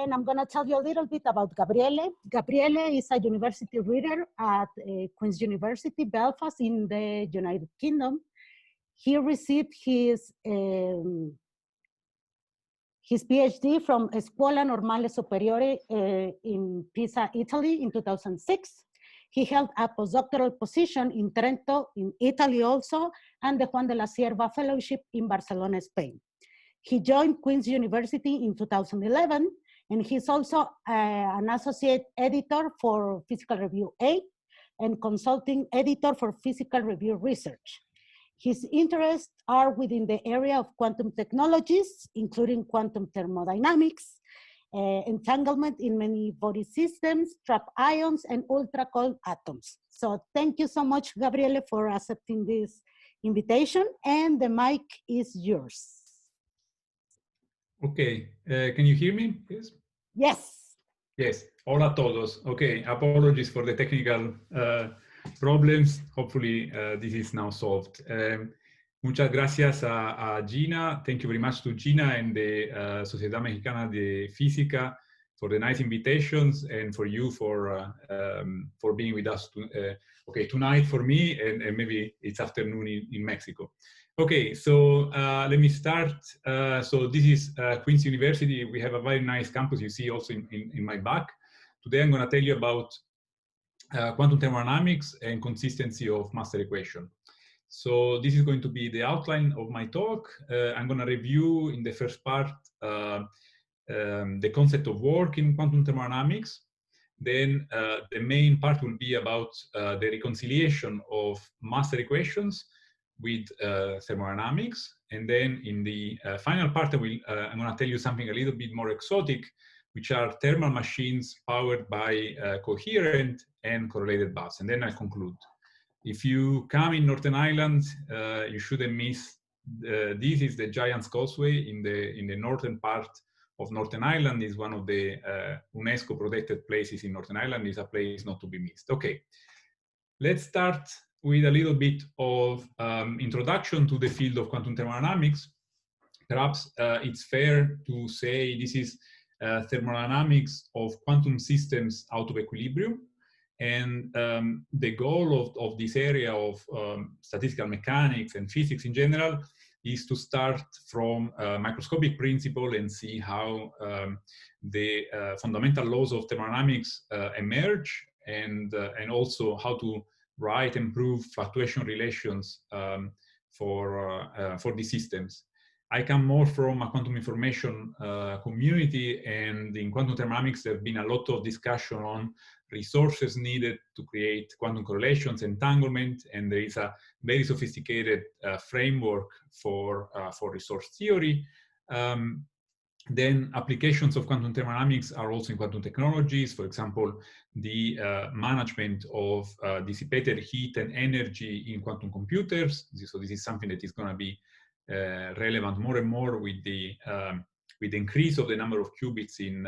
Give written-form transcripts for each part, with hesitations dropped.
and I'm going to tell you a little bit about Gabriele. Gabriele is a university reader at Queen's University, Belfast, in the United Kingdom. He received his PhD from Scuola Normale Superiore in Pisa, Italy in 2006. He held a postdoctoral position in Trento, in Italy also, and the Juan de la Cierva Fellowship in Barcelona, Spain. He joined Queen's University in 2011, and he's also an associate editor for Physical Review 8 and consulting editor for Physical Review Research. His interests are within the area of quantum technologies, including quantum thermodynamics, entanglement in many body systems, trapped ions, and ultra-cold atoms. So thank you so much, Gabriele, for accepting this invitation, and the mic is yours. Okay, can you hear me, please? Yes. Yes, hola a todos. Okay, apologies for the technical problems. Hopefully this is now solved. Muchas gracias a Gina. Thank you very much to Gina and the Sociedad Mexicana de Física for the nice invitations, and for you for being with us okay, tonight for me, and maybe it's afternoon in Mexico. Okay, so let me start. So this is Queen's University. We have a very nice campus, you see also in my back. Today I'm going to tell you about quantum thermodynamics and consistency of master equation. So this is going to be the outline of my talk. I'm going to review in the first part the concept of work in quantum thermodynamics. Then the main part will be about the reconciliation of master equations with thermodynamics. And then in the final part, I'm going to tell you something a little bit more exotic, which are thermal machines powered by coherent and correlated bus. And then I conclude. If you come in Northern Ireland, you shouldn't miss. This is the Giant's Causeway in the northern part of Northern Ireland. Is one of the UNESCO protected places in Northern Ireland. Is a place not to be missed. Okay, let's start with a little bit of introduction to the field of quantum thermodynamics. Perhaps it's fair to say this is thermodynamics of quantum systems out of equilibrium. And the goal of this area of statistical mechanics and physics in general is to start from a microscopic principle and see how the fundamental laws of thermodynamics emerge, and also how to write and prove fluctuation relations for these systems. I come more from a quantum information community, and in quantum thermodynamics there have been a lot of discussion on resources needed to create quantum correlations, entanglement, and there is a very sophisticated framework for resource theory. Then applications of quantum thermodynamics are also in quantum technologies. For example, the management of dissipated heat and energy in quantum computers. So this is something that is going to be relevant more and more with the increase of the number of qubits in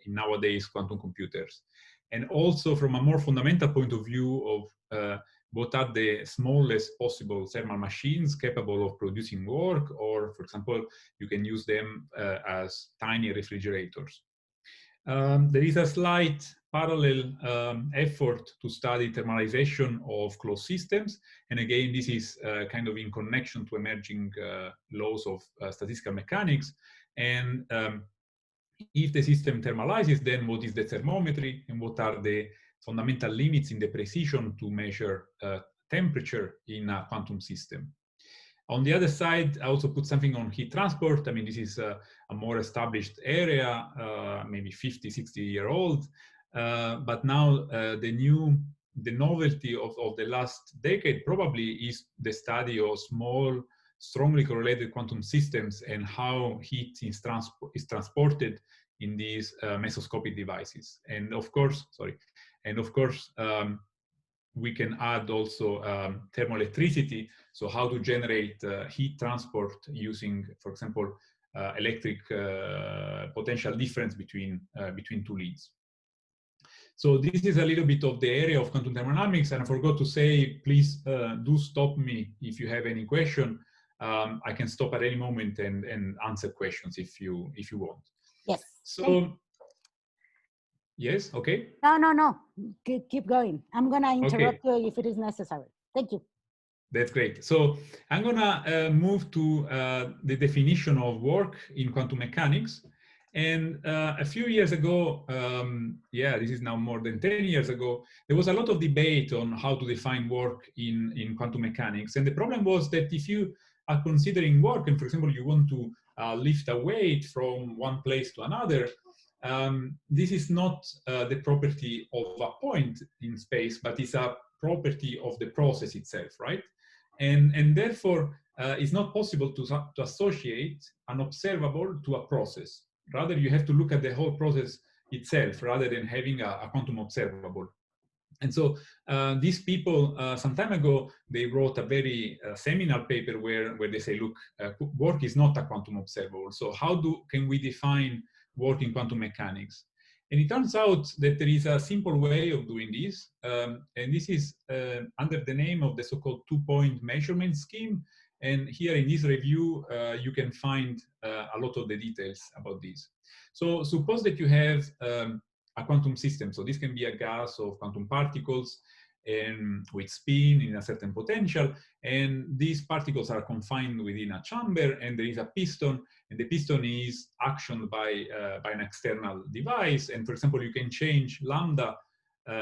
nowadays quantum computers. And also from a more fundamental point of view of what are the smallest possible thermal machines capable of producing work, or for example, you can use them as tiny refrigerators. There is a slight parallel effort to study thermalization of closed systems. And again, this is kind of in connection to emerging laws of statistical mechanics. And if the system thermalizes, then what is the thermometry, and what are the fundamental limits in the precision to measure temperature in a quantum system? On the other side, I also put something on heat transport. I mean, this is a more established area, maybe 50, 60-year-old. But now the novelty of the last decade probably is the study of small, strongly correlated quantum systems and how heat is transported in these mesoscopic devices. And of course, we can add also thermoelectricity, so how to generate heat transport using, for example, electric potential difference between two leads. So this is a little bit of the area of quantum thermodynamics, and I forgot to say, please do stop me if you have any question. I can stop at any moment and answer questions if you want. Yes. So, yes, okay. No. Keep going. I'm going to interrupt Okay. you if it is necessary. Thank you. That's great. So I'm gonna move to the definition of work in quantum mechanics. And a few years ago, this is now more than 10 years ago, there was a lot of debate on how to define work in quantum mechanics. And the problem was that if you are considering work, and for example, you want to lift a weight from one place to another, this is not the property of a point in space, but it's a property of the process itself, right? And therefore, it's not possible to associate an observable to a process. Rather, you have to look at the whole process itself rather than having a quantum observable. And so these people, some time ago, they wrote a very seminal paper where they say, look, work is not a quantum observable. So how can we define work in quantum mechanics? And it turns out that there is a simple way of doing this. And this is under the name of the so-called two-point measurement scheme. And here in this review, you can find a lot of the details about this. So suppose that you have a quantum system. So this can be a gas of quantum particles and with spin in a certain potential. And these particles are confined within a chamber, and there is a piston, and the piston is actioned by an external device. And for example, you can change lambda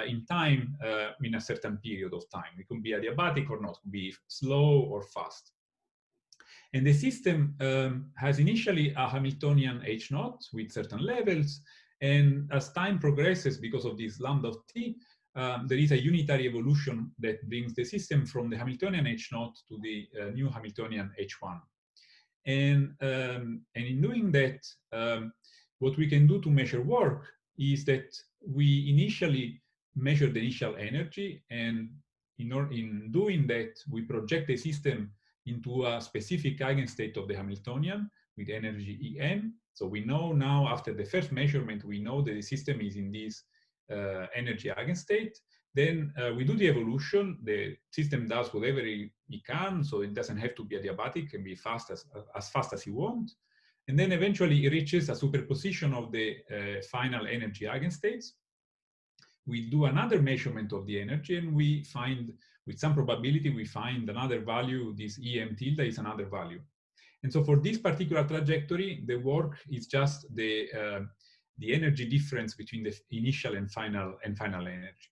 in time in a certain period of time. It could be adiabatic or not, it could be slow or fast. And the system has initially a Hamiltonian H0 with certain levels. And as time progresses, because of this lambda of t, there is a unitary evolution that brings the system from the Hamiltonian H0 to the new Hamiltonian H1. And in doing that, what we can do to measure work is that we initially measure the initial energy, and in doing that, we project the system into a specific eigenstate of the Hamiltonian with energy En. So we know now, after the first measurement, we know that the system is in this energy eigenstate. Then we do the evolution. The system does whatever it can, so it doesn't have to be adiabatic, it can be fast as fast as you want. And then eventually it reaches a superposition of the final energy eigenstates. We do another measurement of the energy, and we find, with some probability, we find another value. This Em tilde is another value. And so for this particular trajectory, the work is just the energy difference between the initial and final energy.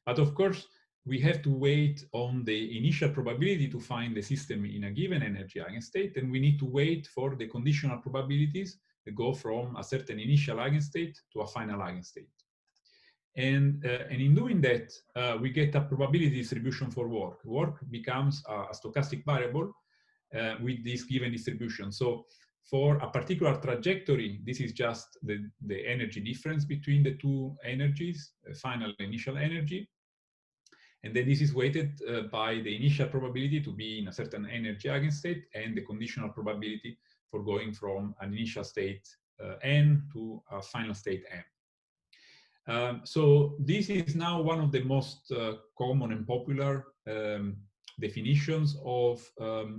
But of course, we have to wait on the initial probability to find the system in a given energy eigenstate, and we need to wait for the conditional probabilities that go from a certain initial eigenstate to a final eigenstate. And in doing that, we get a probability distribution for work. Work becomes a stochastic variable with this given distribution. So for a particular trajectory, this is just the energy difference between the two energies, final and initial energy. And then this is weighted by the initial probability to be in a certain energy eigenstate and the conditional probability for going from an initial state n to a final state m. So this is now one of the most common and popular definitions of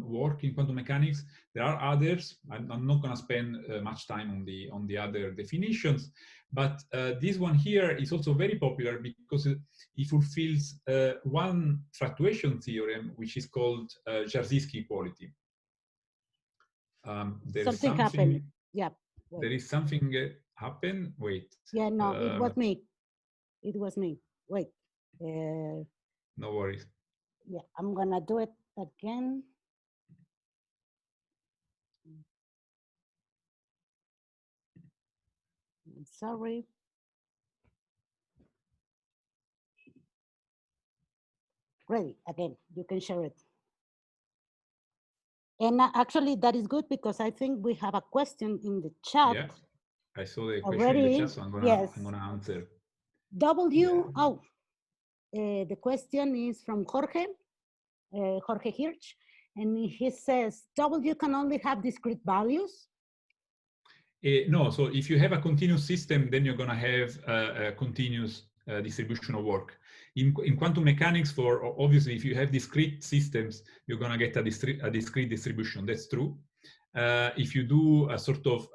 work in quantum mechanics. There are others. I'm not going to spend much time on the other definitions, but this one here is also very popular because it fulfills one fluctuation theorem, which is called JARZYNSKI equality. Something happened. Yeah. Wait. There is something happened. Wait. Yeah, no, it was me. It was me. Wait. No worries. Yeah, I'm gonna do it again. I'm sorry. Ready, again, you can share it. And actually that is good because I think we have a question in the chat. Yeah, I saw the question already. In the chat, so I'm gonna answer. The question is from Jorge Hirsch, and he says, W can only have discrete values? No, so if you have a continuous system, then you're gonna have a continuous distribution of work. In quantum mechanics, obviously, if you have discrete systems, you're gonna get a discrete distribution, that's true. If you do a sort of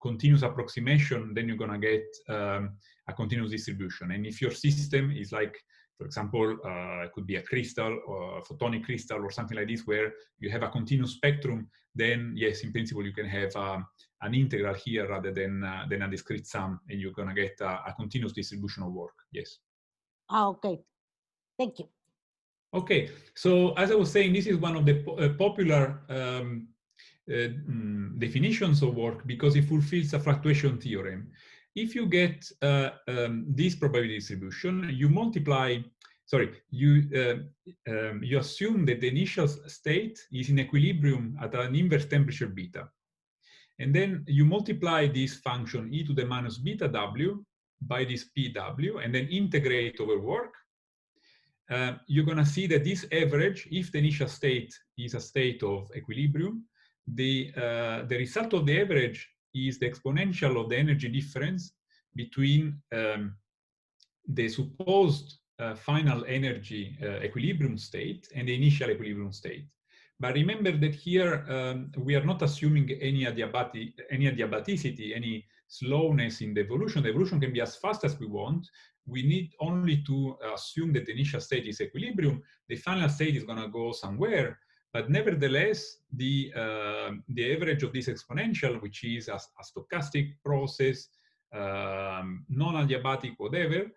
continuous approximation, then you're going to get a continuous distribution. And if your system is like, for example, it could be a crystal or a photonic crystal or something like this, where you have a continuous spectrum, then yes, in principle, you can have an integral here rather than a discrete sum, and you're going to get a continuous distribution of work. Yes. Okay. Thank you. Okay. So as I was saying, this is one of the popular definitions of work because it fulfills a fluctuation theorem. If you get this probability distribution, you multiply, you assume that the initial state is in equilibrium at an inverse temperature beta. And then you multiply this function e to the minus beta w by this pw, and then integrate over work. You're going to see that this average, if the initial state is a state of equilibrium, the result of the average is the exponential of the energy difference between the supposed final energy equilibrium state and the initial equilibrium state. But remember that here we are not assuming any adiabaticity, any slowness in the evolution. The evolution can be as fast as we want. We need only to assume that the initial state is equilibrium. The final state is going to go somewhere. But nevertheless, the average of this exponential, which is a stochastic process, non-adiabatic, whatever,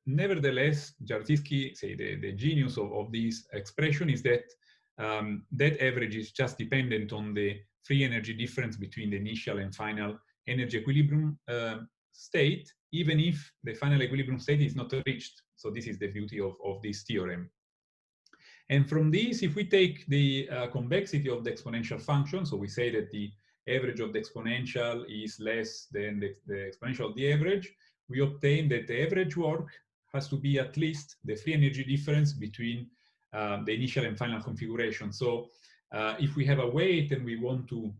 nevertheless, JARZYNSKI, say the genius of this expression is that that average is just dependent on the free energy difference between the initial and final energy equilibrium state, even if the final equilibrium state is not reached. So this is the beauty of this theorem. And from this, if we take the convexity of the exponential function, so we say that the average of the exponential is less than the exponential of the average, we obtain that the average work has to be at least the free energy difference between the initial and final configuration. So if we have a weight and we want to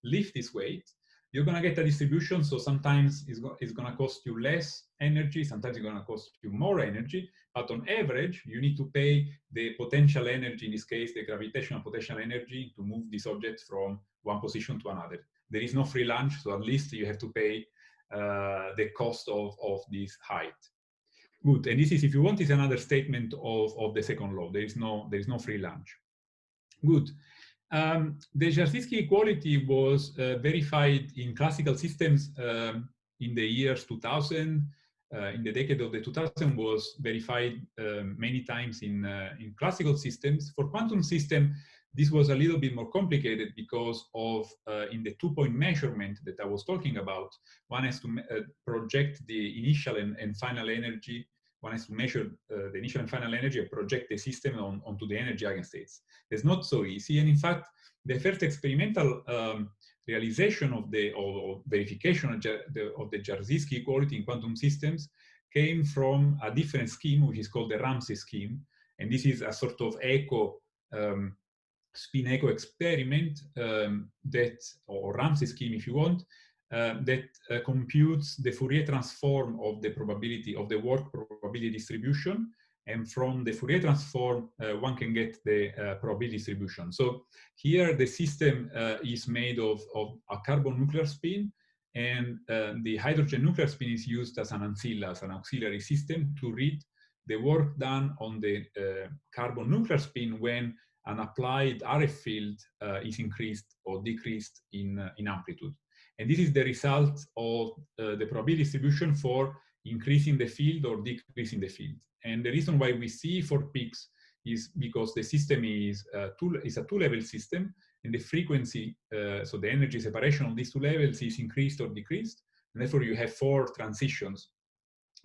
lift this weight, you're going to get a distribution. So sometimes it's going to cost you less energy, sometimes it's going to cost you more energy, but on average, you need to pay the potential energy, in this case, the gravitational potential energy, to move this object from one position to another. There is no free lunch, so at least you have to pay the cost of this height. Good, and this is, if you want, is another statement of the second law. There is no free lunch. Good. The JARZYNSKI equality was verified in classical systems in the years 2000. In the decade of the 2000 was verified many times in classical systems. For quantum system, this was a little bit more complicated because of in the two-point measurement that I was talking about, one has to project the initial and final energy. One has to measure the initial and final energy and project the system onto the energy eigenstates. It's not so easy. And in fact, the first experimental realization of verification of the JARZYNSKI equality in quantum systems came from a different scheme, which is called the Ramsey scheme. And this is a sort of spin echo experiment or Ramsey scheme, if you want, that computes the Fourier transform of the probability of the work probability distribution. And from the Fourier transform, one can get the probability distribution. So here the system is made of a carbon nuclear spin, and the hydrogen nuclear spin is used as an ANCILLAS, an auxiliary system, to read the work done on the carbon nuclear spin when an applied RF field is increased or decreased in amplitude. And this is the result of the probability distribution for increasing the field or decreasing the field. And the reason why we see 4 peaks is because the system is a two-level system, and the frequency, so the energy separation of these two levels is increased or decreased. And therefore, you have 4 transitions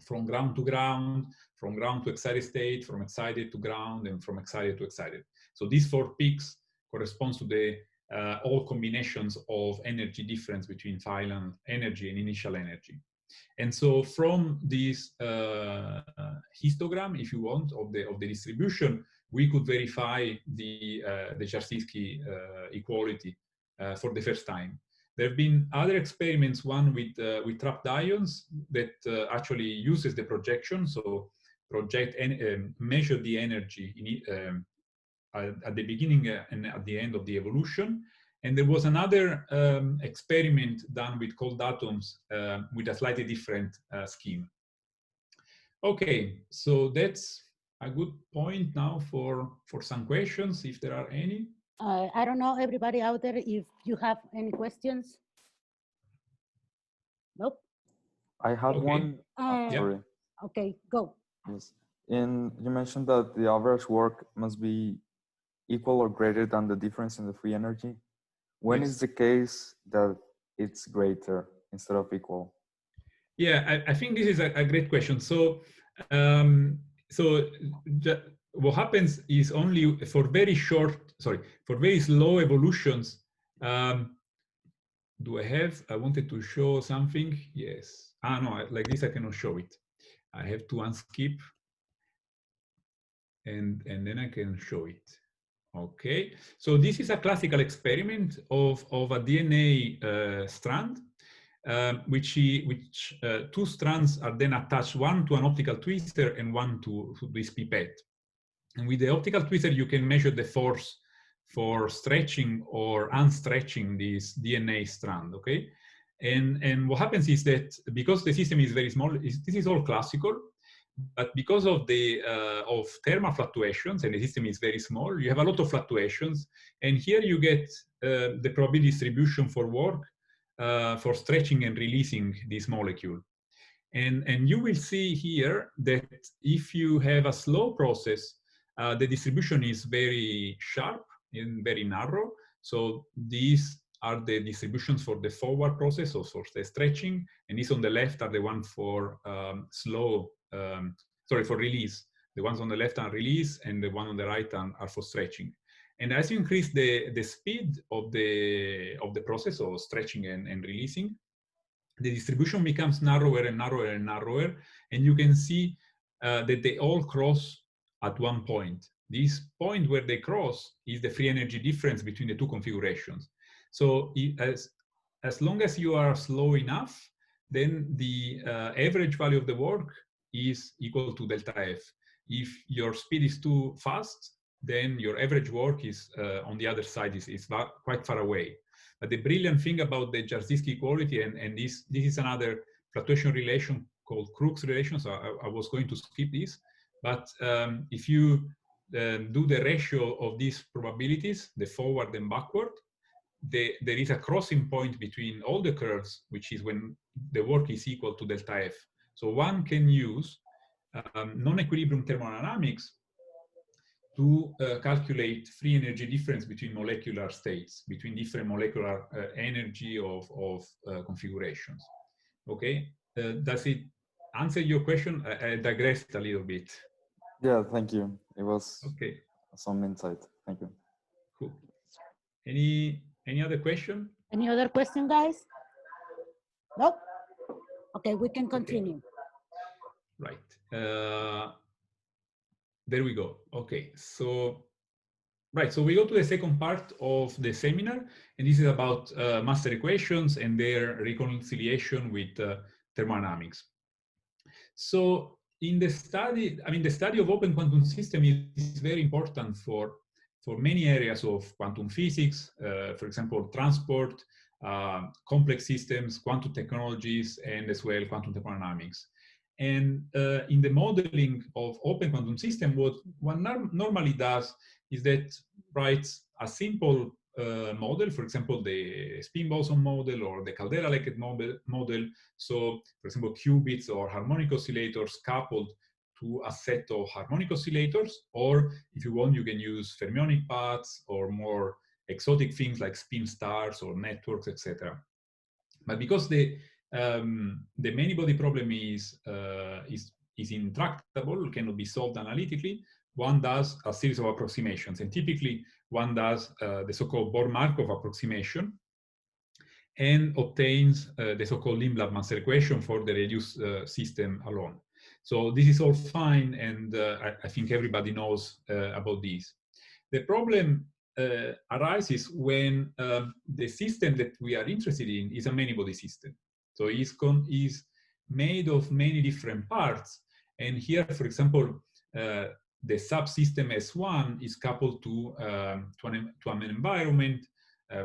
from ground to ground, from ground to excited state, from excited to ground, and from excited to excited. So these 4 peaks corresponds to the all combinations of energy difference between final energy and initial energy. And so from this histogram, if you want, of the distribution, we could verify the JARZYNSKI equality for the first time. There have been other experiments, one with trapped ions that actually uses the projection, so project and measure the energy at the beginning and at the end of the evolution. And there was another experiment done with cold atoms with a slightly different scheme. Okay, so that's a good point now for some questions, if there are any. I don't know, everybody out there, if you have any questions. Nope. I had Okay. one. Sorry. Okay, go. Yes. And you mentioned that the average work must be equal or greater than the difference in the free energy. When Yes. is the case that it's greater instead of equal? Yeah, I think this is a great question. So, what happens is only for very slow evolutions. Do I wanted to show something? Yes. No, like this I cannot show it. I have to unskip and then I can show it. Okay, so this is a classical experiment of a DNA strand, which two strands are then attached, one to an optical twister and one to this pipette. And with the optical twister, you can measure the force for stretching or unstretching this DNA strand, okay? And what happens is that because the system is very small, this is all classical, but because of the thermal fluctuations and the system is very small, you have a lot of fluctuations. And here you get the probability distribution for work for stretching and releasing this molecule. And you will see here that if you have a slow process, the distribution is very sharp and very narrow. So these are the distributions for the forward process, or for the stretching, and these on the left are the ones for for release. The ones on the left are release, and the one on the right are for stretching. And as you increase the speed of the process of stretching and releasing, the distribution becomes narrower and narrower and narrower, and you can see that they all cross at one point. This point where they cross is the free energy difference between the two configurations. So as long as you are slow enough, then the average value of the work is equal to delta F. If your speed is too fast, then your average work is on the other side is quite far away. But the brilliant thing about the JARZYNSKI equality, and this is another fluctuation relation called Crookes relation, so I was going to skip this, but if you do the ratio of these probabilities, the forward and backward, there is a crossing point between all the curves, which is when the work is equal to delta F. So one can use non-equilibrium thermodynamics to calculate free energy difference between molecular states, between different molecular energy of configurations. Okay, does it answer your question? I digressed a little bit. Yeah, thank you. It was okay. Some insight. Thank you. Cool. Any other question? Any other question, guys? Nope. Okay, we can continue. Okay. Right. There we go. Okay, so so we go to the second part of the seminar, and this is about master equations and their reconciliation with thermodynamics. So in the study, the study of open quantum system is very important for many areas of quantum physics, for example, transport, complex systems, quantum technologies, and as well quantum thermodynamics. And in the modeling of open quantum system, what one normally does is that writes a simple model, for example, the spin boson model or the caldera-Leckett model. So, for example, qubits or harmonic oscillators coupled to a set of harmonic oscillators, or if you want, you can use fermionic paths or more exotic things like spin stars or networks, etc. But because the many-body problem is intractable, cannot be solved analytically, one does a series of approximations, and typically one does the so-called Born-Markov approximation and obtains the so-called Lindblad master equation for the reduced system alone. So this is all fine, and I think everybody knows about this. The problem arises when the system that we are interested in is a many-body system. So it's made of many different parts. And here, for example, the subsystem S1 is coupled to an environment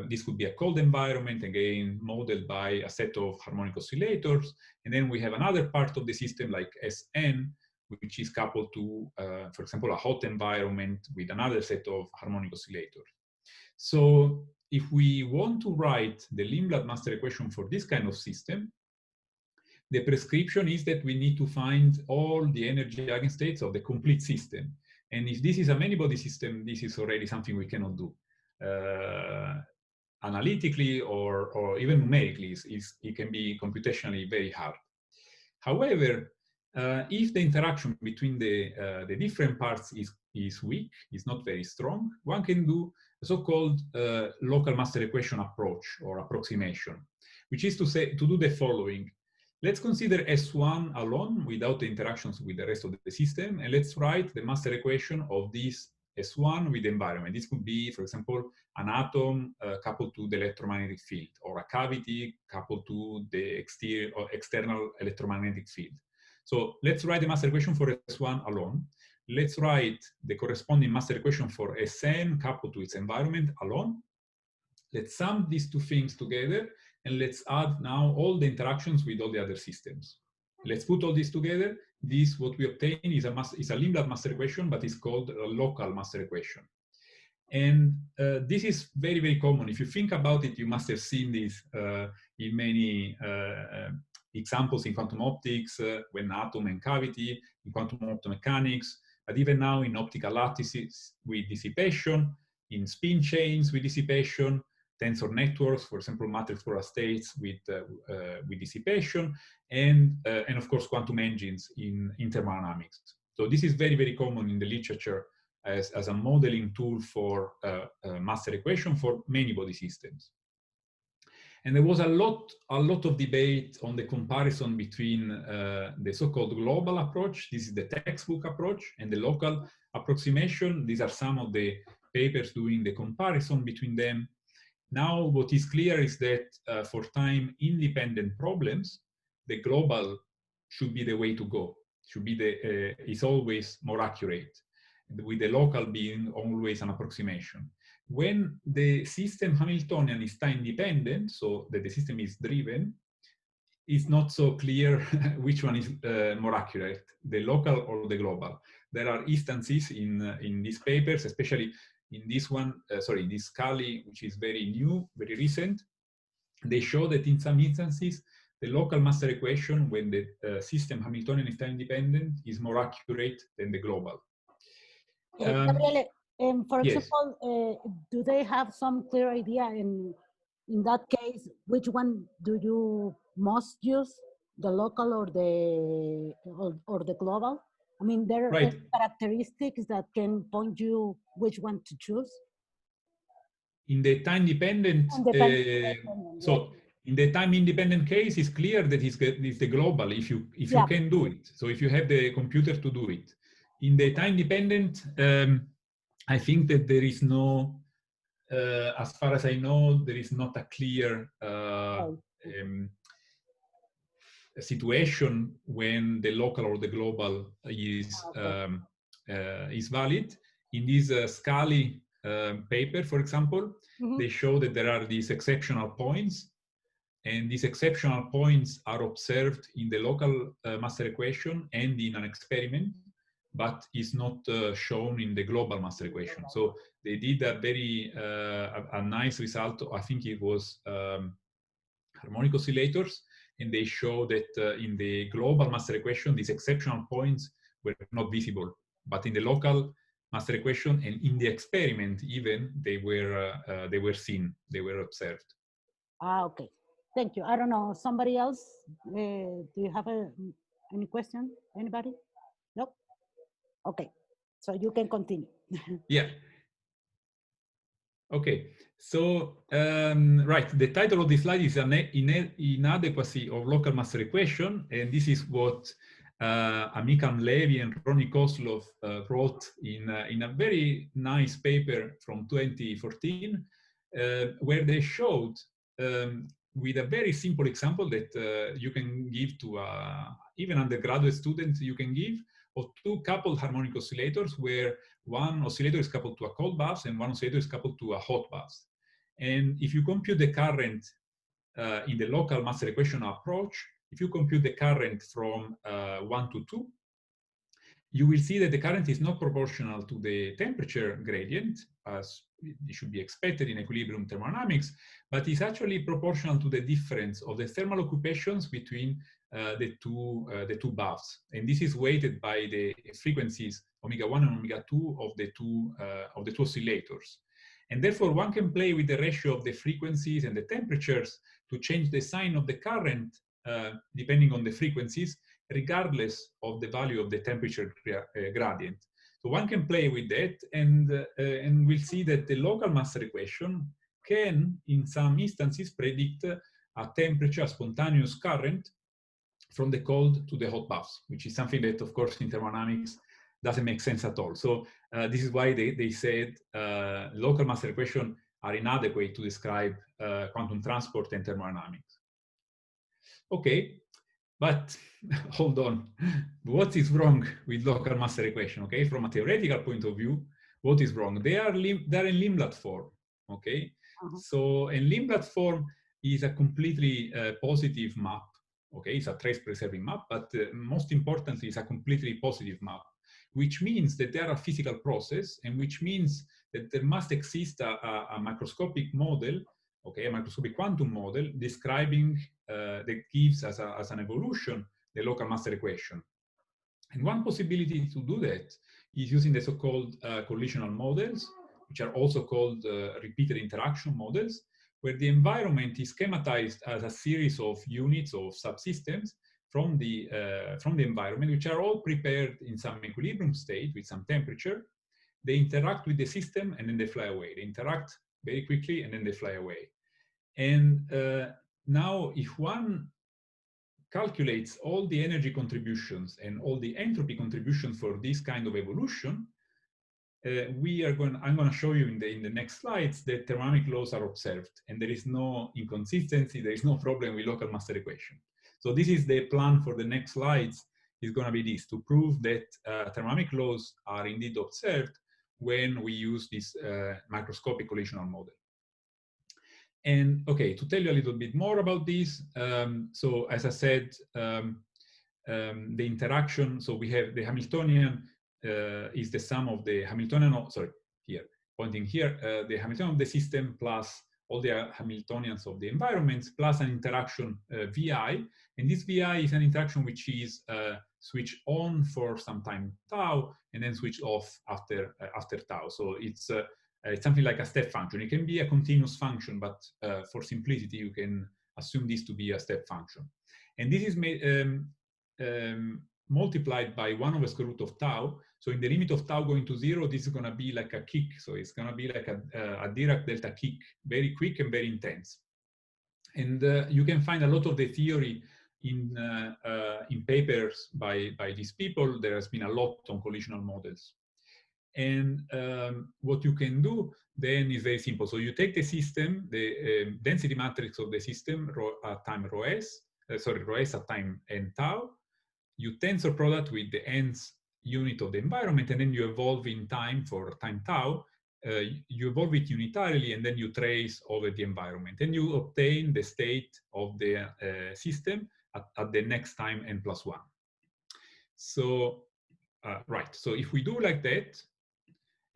This could be a cold environment, again, modeled by a set of harmonic oscillators. And then we have another part of the system like Sn, which is coupled to, for example, a hot environment with another set of harmonic oscillators. So if we want to write the Lindblad master equation for this kind of system, the prescription is that we need to find all the energy eigenstates of the complete system. And if this is a many-body system, this is already something we cannot do. Analytically or even numerically, it can be computationally very hard. However, if the interaction between the different parts is weak, is not very strong, one can do a so-called local master equation approach or approximation, which is to do the following. Let's consider S1 alone without the interactions with the rest of the system, and let's write the master equation of this S1 with the environment. This could be, for example, an atom coupled to the electromagnetic field, or a cavity coupled to the exterior or external electromagnetic field. So let's write the master equation for S1 alone. Let's write the corresponding master equation for Sn coupled to its environment alone. Let's sum these two things together, and let's add now all the interactions with all the other systems. Let's put all this together. This, what we obtain is a Lindblad master equation, but it's called a local master equation. And this is very, very common. If you think about it, you must have seen this in many examples in quantum optics, when atom and cavity, in quantum optomechanics, but even now in optical lattices with dissipation, in spin chains with dissipation, tensor networks, for example, matrix polar states with dissipation, and of course, quantum engines in thermodynamics. So this is very, very common in the literature as a modeling tool for master equation for many body systems. And there was a lot of debate on the comparison between the so-called global approach, this is the textbook approach, and the local approximation. These are some of the papers doing the comparison between them. Now, what is clear is that for time-independent problems, the global should be the way to go. Should be is always more accurate, with the local being always an approximation. When the system Hamiltonian is time-dependent, so that the system is driven, it's not so clear which one is more accurate, the local or the global. There are instances in these papers, especially in this one, this Scully, which is very new, very recent. They show that in some instances, the local master equation, when the system Hamiltonian is time-dependent, is more accurate than the global. Gabriele, for yes. example, do they have some clear idea in that case, which one do you most use, the local or the global? I mean, there are characteristics that can point you which one to choose. In the time-dependent, in the time-independent case, it's clear that it's the global if you can do it. So if you have the computer to do it. In the time-dependent, I think that there is no, as far as I know, there is not a clear situation when the local or the global is valid. In this Scully paper, for example, they show that there are these exceptional points, and these exceptional points are observed in the local master equation and in an experiment, but is not shown in the global master equation. So they did a very a nice result. I think it was harmonic oscillators, and they show that in the global master equation, these exceptional points were not visible, but in the local master equation and in the experiment even they were seen, they were observed. Okay, thank you. I don't know, somebody else, do you have any question? Anybody? Nope. Okay, so you can continue. Yeah. Okay, so right, the title of this slide is Inadequacy of Local Master Equation, and this is what Amikam Levy and Ronnie Kozlov wrote in a very nice paper from 2014, where they showed with a very simple example that you can give to even undergraduate students, you can give of two coupled harmonic oscillators where one oscillator is coupled to a cold bus and one oscillator is coupled to a hot bus. And if you compute the current in the local master equation approach, if you compute the current from 1 to 2, you will see that the current is not proportional to the temperature gradient, as it should be expected in equilibrium thermodynamics, but is actually proportional to the difference of the thermal occupations between the two baths. And this is weighted by the frequencies omega-1 and omega-2 of the two oscillators. And therefore, one can play with the ratio of the frequencies and the temperatures to change the sign of the current depending on the frequencies, regardless of the value of the temperature gradient. So one can play with that, and we'll see that the local master equation can, in some instances, predict a temperature, a spontaneous current from the cold to the hot baths, which is something that, of course, in thermodynamics doesn't make sense at all. So this is why they said local master equations are inadequate to describe quantum transport and thermodynamics. Okay, but hold on. What is wrong with local master equation? Okay, from a theoretical point of view, what is wrong? They are in Lindblad form. Okay, so in Lindblad form is a completely positive map. Okay, it's a trace preserving map, but most importantly, it's a completely positive map, which means that they are a physical process, and which means that there must exist a macroscopic model, okay, a microscopic quantum model describing that gives as an evolution the local master equation. And one possibility to do that is using the so-called collisional models, which are also called repeated interaction models, where the environment is schematized as a series of units of subsystems from the environment, which are all prepared in some equilibrium state with some temperature. They interact with the system and then they fly away. They interact very quickly and then they fly away. And now if one calculates all the energy contributions and all the entropy contributions for this kind of evolution, I'm going to show you in the next slides that thermodynamic laws are observed, and there is no inconsistency, there is no problem with local master equation. So this is the plan for the next slides, is going to be this, to prove that thermodynamic laws are indeed observed when we use this microscopic collisional model. And okay, to tell you a little bit more about this, so as I said, the interaction, so we have the Hamiltonian is the sum of the Hamiltonian, pointing here, the Hamiltonian of the system plus all the Hamiltonians of the environments plus an interaction VI. And this VI is an interaction which is switched on for some time tau and then switched off after tau. So it's something like a step function. It can be a continuous function, but for simplicity, you can assume this to be a step function. And this is made, multiplied by 1 over square root of tau. So in the limit of tau going to 0, this is going to be like a kick. So it's going to be like a Dirac delta kick, very quick and very intense. And you can find a lot of the theory in papers by these people. There has been a lot on collisional models. And what you can do then is very simple. So you take the system, the density matrix of the system at time rho s at time n tau. You tensor product with the nth unit of the environment, and then you evolve in time for time tau. You evolve it unitarily, and then you trace over the environment. And you obtain the state of the system at the next time n+1. So, right. So if we do like that,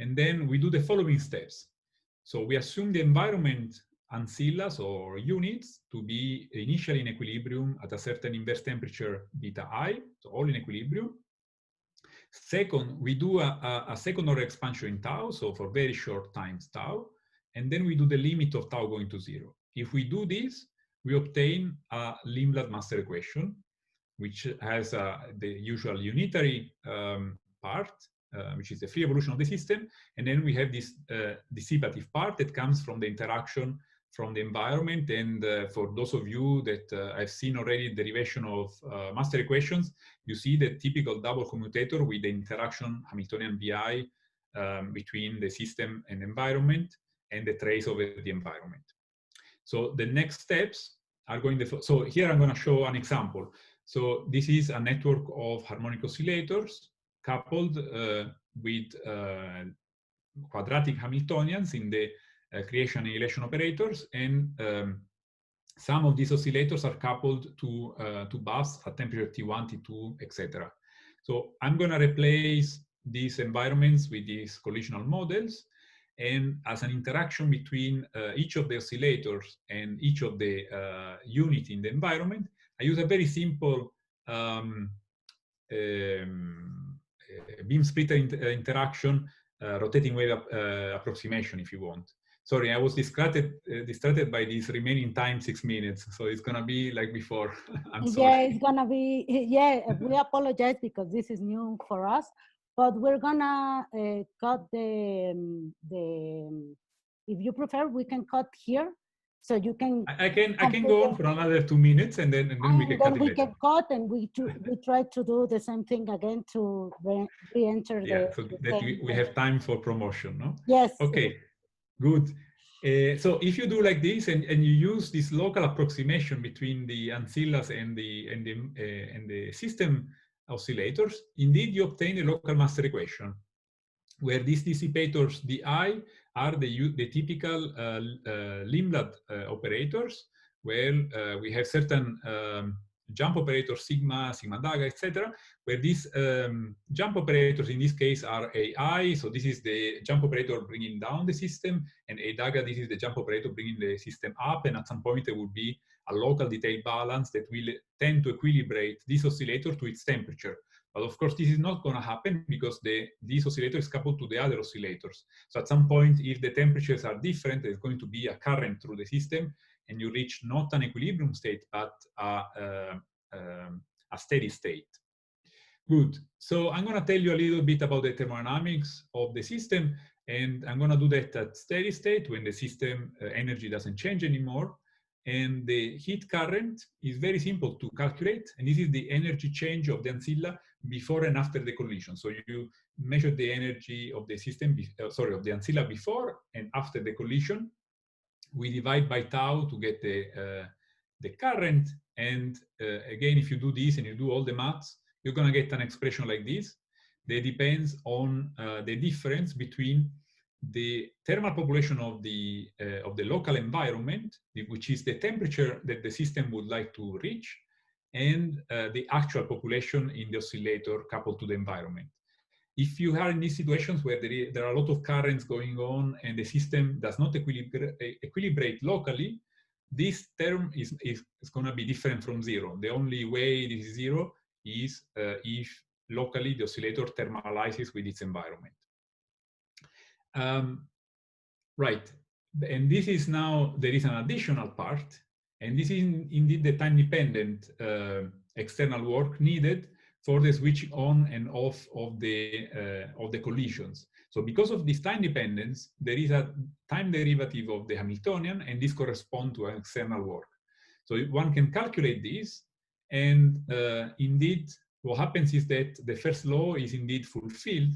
and then we do the following steps. So we assume the environment ancillas or units to be initially in equilibrium at a certain inverse temperature beta I, so all in equilibrium. Second, we do a second order expansion in tau, so for very short times tau, and then we do the limit of tau going to 0. If we do this, we obtain a Lindblad master equation, which has the usual unitary part, which is the free evolution of the system, and then we have this dissipative part that comes from the interaction from the environment. And for those of you that have seen already derivation of master equations, you see the typical double commutator with the interaction Hamiltonian VI between the system and environment and the trace over the environment. So the next steps are going to, so here I'm going to show an example. So this is a network of harmonic oscillators coupled with quadratic Hamiltonians in the creation annihilation operators, and some of these oscillators are coupled to baths at temperature T1, T2, etc. So I'm going to replace these environments with these collisional models, and as an interaction between each of the oscillators and each of the unit in the environment, I use a very simple beam splitter interaction, rotating wave approximation, if you want. Sorry, I was distracted by this remaining time, 6 minutes. So it's gonna be like before. I'm sorry. Yeah, it's gonna be, yeah, we apologize because this is new for us, but we're gonna cut if you prefer, we can cut here. So you can. I can go on for another 2 minutes, and then we can cut it later. We can cut, and we try to do the same thing again to re-enter the. So that we have time for promotion, no? Yes. Okay, good. So if you do like this, and you use this local approximation between the ancillas and the system oscillators, indeed you obtain a local master equation, where these dissipators di are the typical Lindblad operators, where we have certain jump operators, sigma, sigma daga, etc., where these jump operators in this case are AI, so this is the jump operator bringing down the system, and A daga, this is the jump operator bringing the system up, and at some point there will be a local detail balance that will tend to equilibrate this oscillator to its temperature. But of course, this is not going to happen because this oscillator is coupled to the other oscillators. So at some point, if the temperatures are different, there's going to be a current through the system, and you reach not an equilibrium state, but a steady state. Good. So I'm going to tell you a little bit about the thermodynamics of the system, and I'm going to do that at steady state when the system energy doesn't change anymore. And the heat current is very simple to calculate, and this is the energy change of the ancilla before and after the collision. So you measure the energy of the system, of the ancilla before and after the collision. We divide by tau to get the current, and again, if you do this and you do all the maths, you're going to get an expression like this that depends on the difference between the thermal population of the local environment, which is the temperature that the system would like to reach, and the actual population in the oscillator coupled to the environment. If you are in these situations where there are a lot of currents going on and the system does not equilibrate locally, this term is going to be different from zero. The only way this is zero is if locally the oscillator thermalizes with its environment. Right, and this is now, there is an additional part, and this is indeed the time-dependent external work needed for the switching on and off of the collisions. So because of this time dependence, there is a time derivative of the Hamiltonian, and this corresponds to an external work. So one can calculate this, and indeed, what happens is that the first law is indeed fulfilled,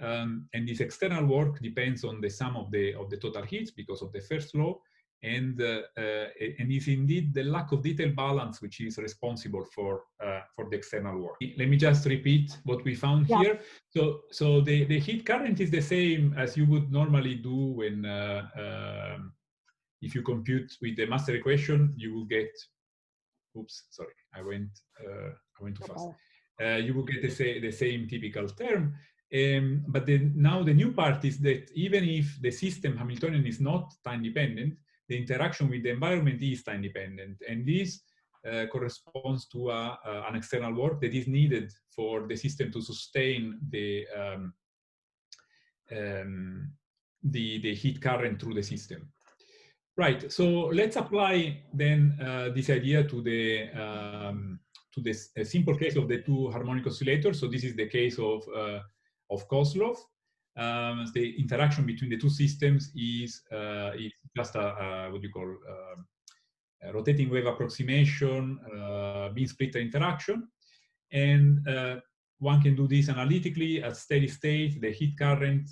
and this external work depends on the sum of the total heats because of the first law, and is indeed the lack of detail balance which is responsible for the external work. Let me just repeat what we found here. So the heat current is the same as you would normally do when if you compute with the master equation, you will get. Oops, sorry, I went too fast. You will get the same typical term. But now the new part is that even if the system Hamiltonian is not time dependent, the interaction with the environment is time dependent, and this corresponds to an external work that is needed for the system to sustain the heat current through the system. Right. So let's apply then this idea to the simple case of the two harmonic oscillators. So this is the case of Kozlov. The interaction between the two systems is just what you call a rotating wave approximation, beam splitter interaction, and one can do this analytically at steady state. The heat current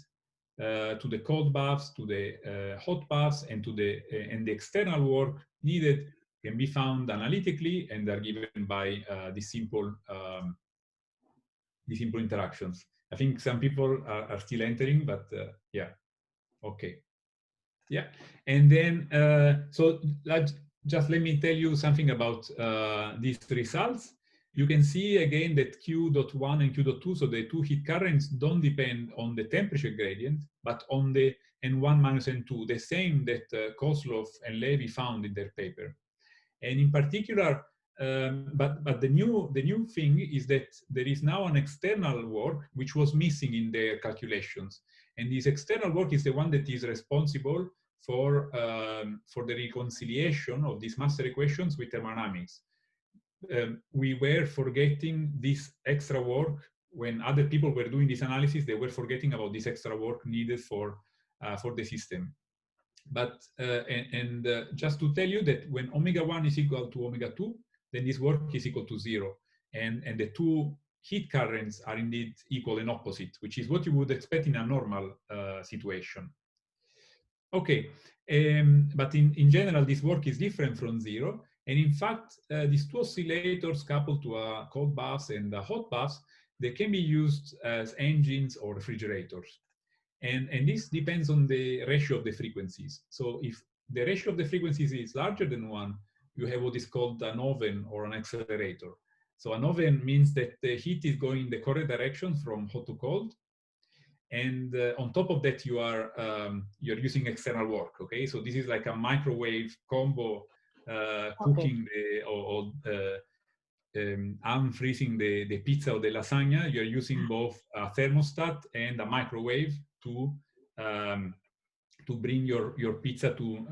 to the cold baths, to the hot baths, and to the external work needed can be found analytically, and are given by these simple interactions. I think some people are still entering, but yeah, okay. Yeah, and then so just let me tell you something about these results. You can see again that Q.1 and Q.2, so the two heat currents don't depend on the temperature gradient, but on the N1 minus N2, the same that Kozlov and Levy found in their paper. And in particular, but the new thing is that there is now an external work which was missing in their calculations, and this external work is the one that is responsible for the reconciliation of these master equations with thermodynamics. We were forgetting this extra work when other people were doing this analysis. They were forgetting about this extra work needed for the system. But just to tell you that when omega-1 is equal to omega-2, then this work is equal to 0. And the two heat currents are indeed equal and opposite, which is what you would expect in a normal situation. Okay, but in general, this work is different from 0. And in fact, these two oscillators coupled to a cold bus and a hot bus, they can be used as engines or refrigerators. And this depends on the ratio of the frequencies. So if the ratio of the frequencies is larger than 1, you have what is called an oven or an accelerator. So an oven means that the heat is going in the correct direction from hot to cold. And on top of that, you're using external work, okay? So this is like a microwave combo cooking or unfreezing the pizza or the lasagna. You're using both a thermostat and a microwave to bring your pizza to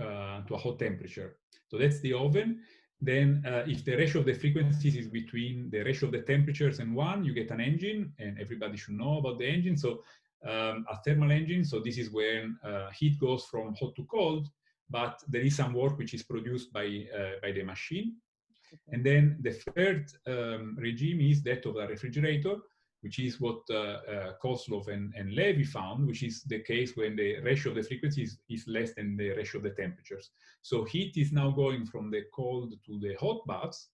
a hot temperature. So that's the oven. Then if the ratio of the frequencies is between the ratio of the temperatures and 1, you get an engine, and everybody should know about the engine. So a thermal engine, so this is when heat goes from hot to cold, but there is some work which is produced by the machine. And then the third regime is that of a refrigerator, which is what Kozlov and Levy found, which is the case when the ratio of the frequencies is less than the ratio of the temperatures. So heat is now going from the cold to the hot baths,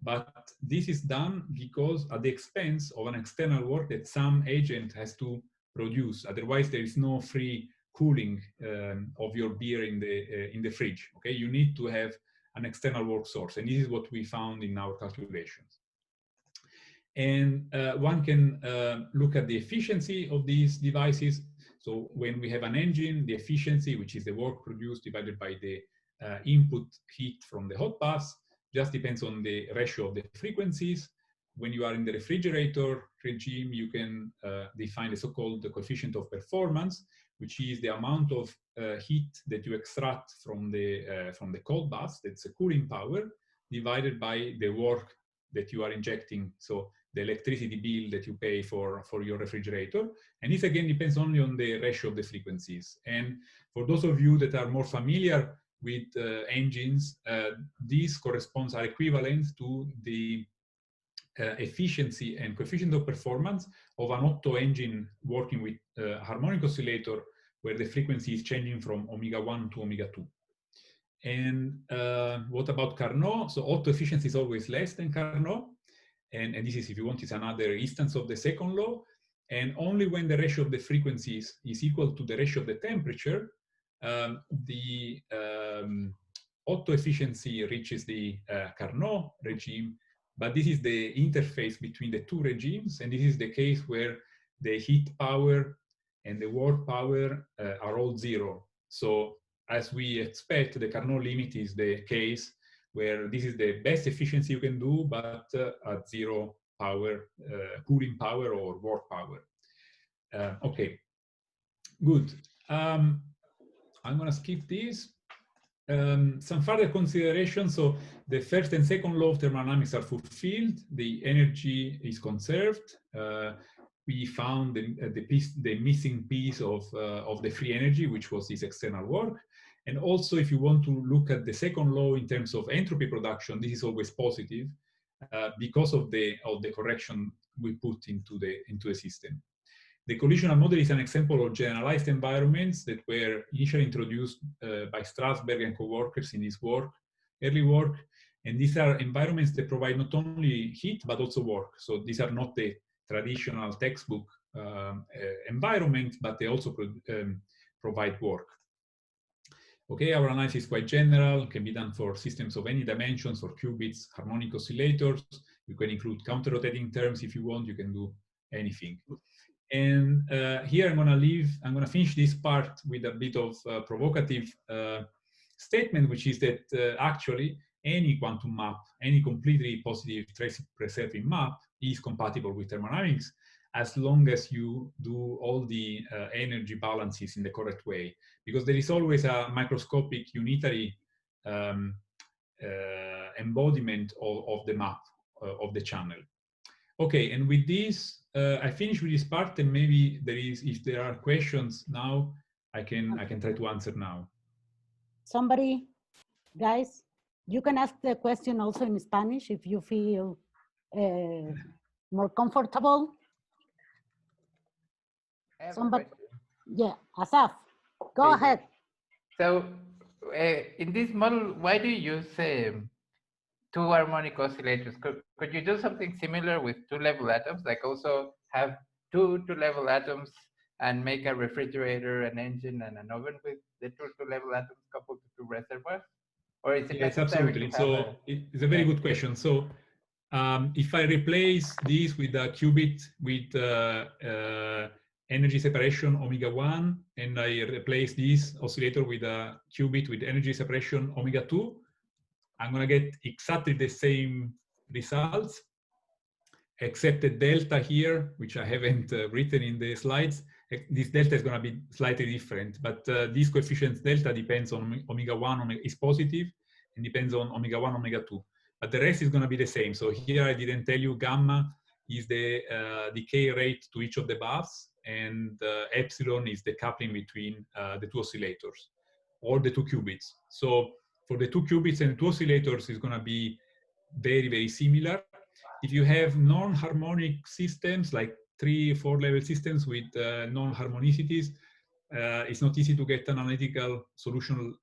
but this is done because at the expense of an external work that some agent has to produce. Otherwise, there is no free cooling of your beer in the fridge. Okay, you need to have an external work source, and this is what we found in our calculations. And one can look at the efficiency of these devices. So when we have an engine, the efficiency, which is the work produced divided by the input heat from the hot baths, just depends on the ratio of the frequencies. When you are in the refrigerator regime, you can define the so-called coefficient of performance, which is the amount of heat that you extract from the cold bath, that's the cooling power, divided by the work that you are injecting, so the electricity bill that you pay for your refrigerator. And this again depends only on the ratio of the frequencies. And for those of you that are more familiar with engines, these corresponds are equivalent to the efficiency and coefficient of performance of an Otto engine working with a harmonic oscillator where the frequency is changing from omega-1 to omega-2. And what about Carnot? So Otto efficiency is always less than Carnot. And this is, if you want, is another instance of the second law. And only when the ratio of the frequencies is equal to the ratio of the temperature, the Otto efficiency reaches the Carnot regime. But this is the interface between the two regimes. And this is the case where the heat power and the work power are all 0. So as we expect, the Carnot limit is the case where this is the best efficiency you can do, but at 0 power, cooling power or work power. Okay, good. I'm going to skip this. Some further considerations. So the first and second law of thermodynamics are fulfilled. The energy is conserved. We found the missing piece of the free energy, which was this external work. And also, if you want to look at the second law in terms of entropy production, this is always positive because of the correction we put into the system. The collisional model is an example of generalized environments that were initially introduced by Strasberg and co-workers in his early work. And these are environments that provide not only heat, but also work. So these are not the traditional textbook environment, but they also provide work. Okay, our analysis is quite general, can be done for systems of any dimensions, for qubits, harmonic oscillators. You can include counter-rotating terms if you want, you can do anything. And here I'm gonna finish this part with a bit of provocative statement, which is that actually any quantum map, any completely positive trace preserving map is compatible with thermodynamics as long as you do all the energy balances in the correct way, because there is always a microscopic unitary embodiment of the map of the channel. Okay, and with this, I finish with this part, and maybe if there are questions now, I can try to answer now. Somebody, guys, you can ask the question also in Spanish if you feel more comfortable. Somebody, yeah, Asaf, go ahead. So in this model, why do you use two harmonic oscillators? Could you do something similar with two-level atoms, like also have two-level atoms and make a refrigerator, an engine, and an oven with the two-level atoms coupled to two reservoirs? Or is it yes, absolutely. So it's a very good question. So if I replace this with a qubit with energy separation omega-1, and I replace this oscillator with a qubit with energy separation omega-2, I'm going to get exactly the same results, except the delta here, which I haven't written in the slides. This delta is going to be slightly different, but this coefficient delta depends on omega-1 is positive, and depends on omega-1, omega-2. But the rest is going to be the same. So here I didn't tell you gamma is the decay rate to each of the baths, and epsilon is the coupling between the two oscillators, or the two qubits. So for the two qubits and two oscillators, is going to be very, very similar. If you have non-harmonic systems, like 3 or 4 level systems with non-harmonicities, it's not easy to get an analytical solution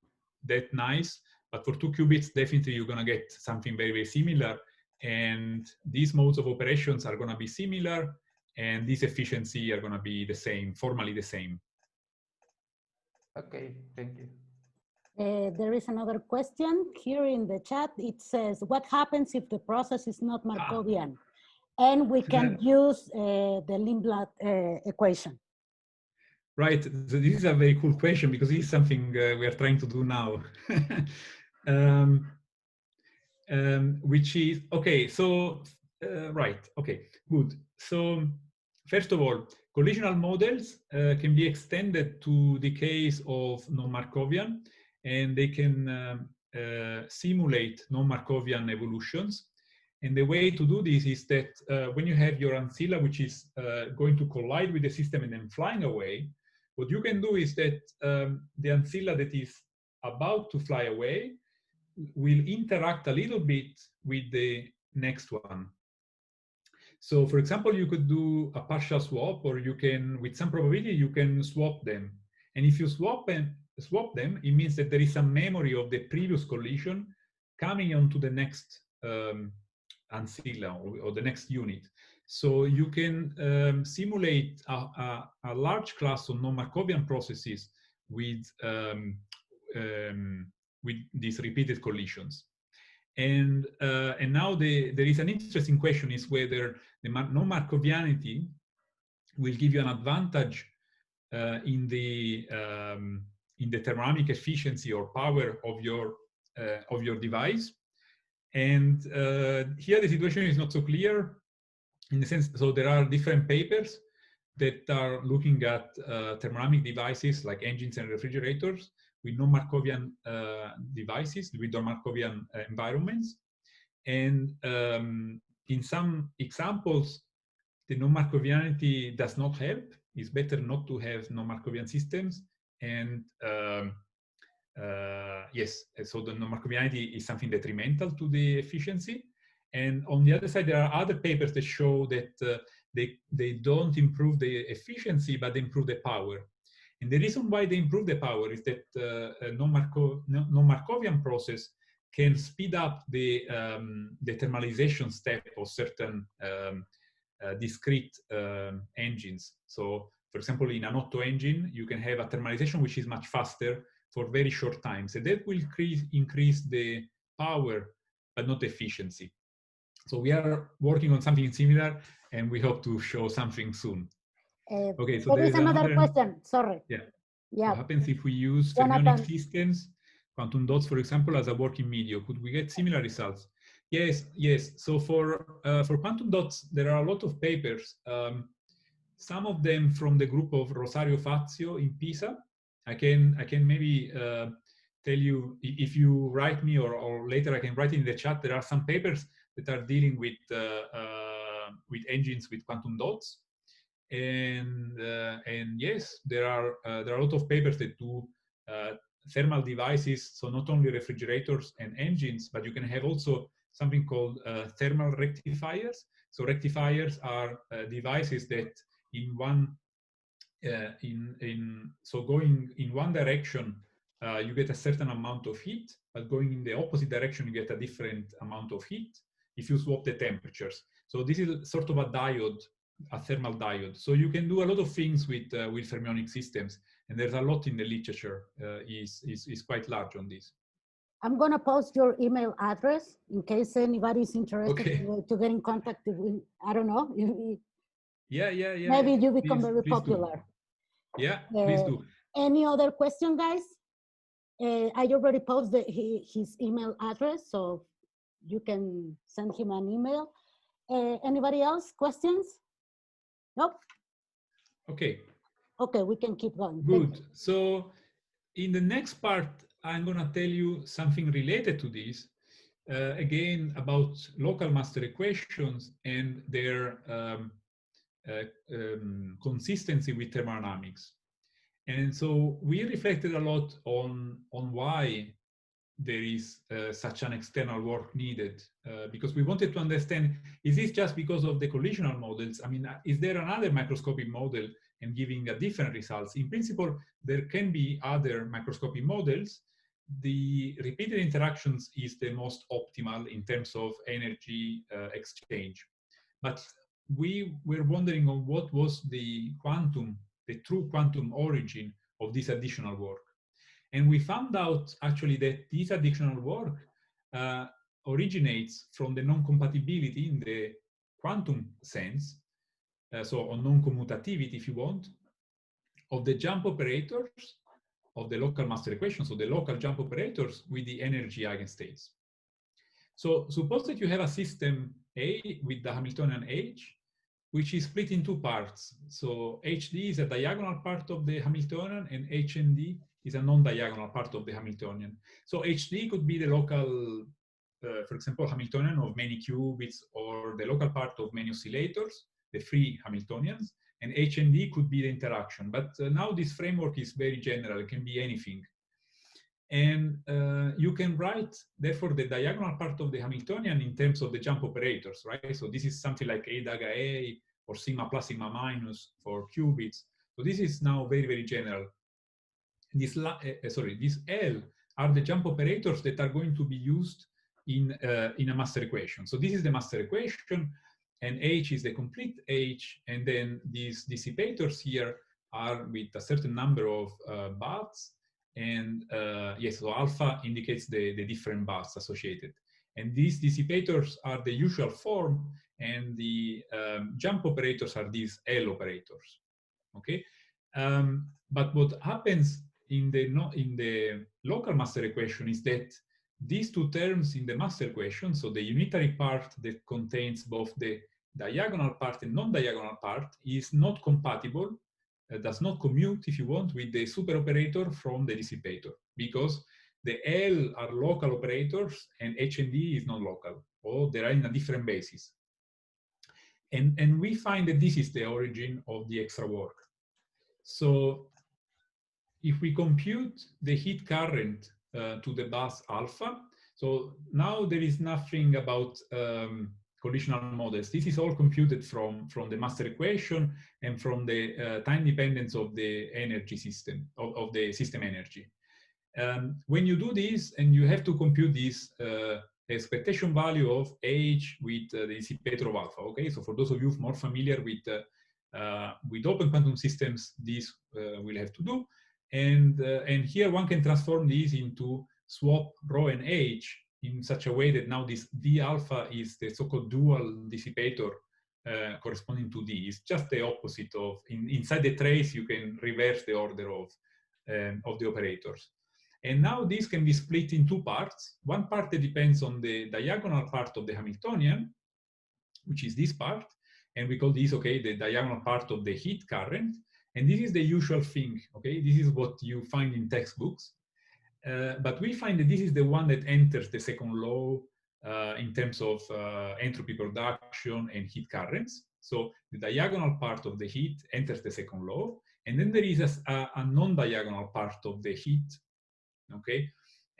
that nice. But for two qubits, definitely you're going to get something very, very similar. And these modes of operations are going to be similar, and this efficiency are going to be the same, formally the same. Okay, thank you. There is another question here in the chat. It says, what happens if the process is not Markovian? And we can use the Lindblad equation. Right, so this is a very cool question, because this is something we are trying to do now. Which is, okay, so, right, okay, good. So, first of all, collisional models can be extended to the case of non-Markovian, and they can simulate non-Markovian evolutions. And the way to do this is that when you have your ancilla, which is going to collide with the system and then flying away, what you can do is that the ancilla that is about to fly away will interact a little bit with the next one. So for example, you could do a partial swap, or you can, with some probability, you can swap them. And if you swap them, it means that there is some memory of the previous collision coming onto the next ancilla, or the next unit. So you can simulate a large class of non-Markovian processes with these repeated collisions. And now there is an interesting question, is whether the non-Markovianity will give you an advantage in the thermodynamic efficiency or power of your device. And here the situation is not so clear, in the sense, so there are different papers that are looking at thermodynamic devices like engines and refrigerators with non-Markovian devices, with non-Markovian environments. And in some examples, the non-Markovianity does not help. It's better not to have non-Markovian systems. And yes, so the non-Markovianity is something detrimental to the efficiency. And on the other side, there are other papers that show that they don't improve the efficiency, but they improve the power. And the reason why they improve the power is that a non-Markovian process can speed up the thermalization step of certain discrete engines. So, for example, in an Otto engine, you can have a thermalization which is much faster for very short times. And that will increase the power, but not efficiency. So we are working on something similar, and we hope to show something soon. Okay, so there is another question. Sorry. Yeah. Yeah. What happens if we use fermionic systems, quantum dots, for example, as a working medium? Could we get similar results? Yes, yes. So for quantum dots, there are a lot of papers. Some of them from the group of Rosario Fazio in Pisa. I can maybe tell you if you write me, or later I can write in the chat. There are some papers that are dealing with engines with quantum dots. And yes, there are a lot of papers that do thermal devices, so not only refrigerators and engines, but you can have also something called thermal rectifiers. So rectifiers are devices that in one so going in one direction you get a certain amount of heat, but going in the opposite direction you get a different amount of heat if you swap the temperatures. So this is sort of a diode, a thermal diode. So you can do a lot of things with fermionic systems, and there's a lot in the literature. Is quite large on this. I'm gonna post your email address in case anybody's interested to get in contact with, I don't know. Yeah. Maybe you become very popular. Do. Yeah, please do. Any other question, guys? I already posted his email address, so you can send him an email. Anybody else? Questions? Nope. Okay. Okay, we can keep going. Good. So in the next part, I'm going to tell you something related to this, again, about local master equations and their consistency with thermodynamics. And so we reflected a lot on why there is such an external work needed, because we wanted to understand, is this just because of the collisional models? I mean, is there another microscopic model and giving a different results? In principle, there can be other microscopic models. The repeated interactions is the most optimal in terms of energy exchange. But we were wondering on what was the true quantum origin of this additional work. And we found out actually that this additional work originates from the non-compatibility in the quantum sense, so on non-commutativity, if you want, of the jump operators of the local master equation, so the local jump operators with the energy eigenstates. So suppose that you have a system A with the Hamiltonian H, which is split in two parts. So HD is a diagonal part of the Hamiltonian, and HND is a non-diagonal part of the Hamiltonian. So HD could be the local, for example, Hamiltonian of many qubits, or the local part of many oscillators, the free Hamiltonians, and HND could be the interaction. But now this framework is very general, it can be anything. And you can write, therefore, the diagonal part of the Hamiltonian in terms of the jump operators, right? So this is something like A daga A, or sigma plus, sigma minus for qubits. So this is now very, very general. This L are the jump operators that are going to be used in a master equation. So this is the master equation, and H is the complete H, and then these dissipators here are with a certain number of baths. And yes, so alpha indicates the different baths associated. And these dissipators are the usual form, and the jump operators are these L operators. Okay, but what happens in the local master equation is that these two terms in the master equation, so the unitary part that contains both the diagonal part and non-diagonal part, is not compatible, does not commute, if you want, with the superoperator from the dissipator, because the L are local operators and H and D is not local, or they are in a different basis. And we find that this is the origin of the extra work. So if we compute the heat current to the bus alpha, so now there is nothing about collisional models. This is all computed from the master equation and from the time dependence of the energy system, of the system energy. When you do this, and you have to compute this expectation value of H with the dissipator of alpha, okay? So for those of you more familiar with open quantum systems, this we'll have to do. And here one can transform these into swap rho and h in such a way that now this d alpha is the so-called dual dissipator corresponding to d. It's just the opposite of, inside the trace you can reverse the order of the operators. And now this can be split in two parts. One part that depends on the diagonal part of the Hamiltonian, which is this part, and we call this, okay, the diagonal part of the heat current. And this is the usual thing, okay? This is what you find in textbooks. But we find that this is the one that enters the second law in terms of entropy production and heat currents. So the diagonal part of the heat enters the second law, and then there is a non-diagonal part of the heat, okay?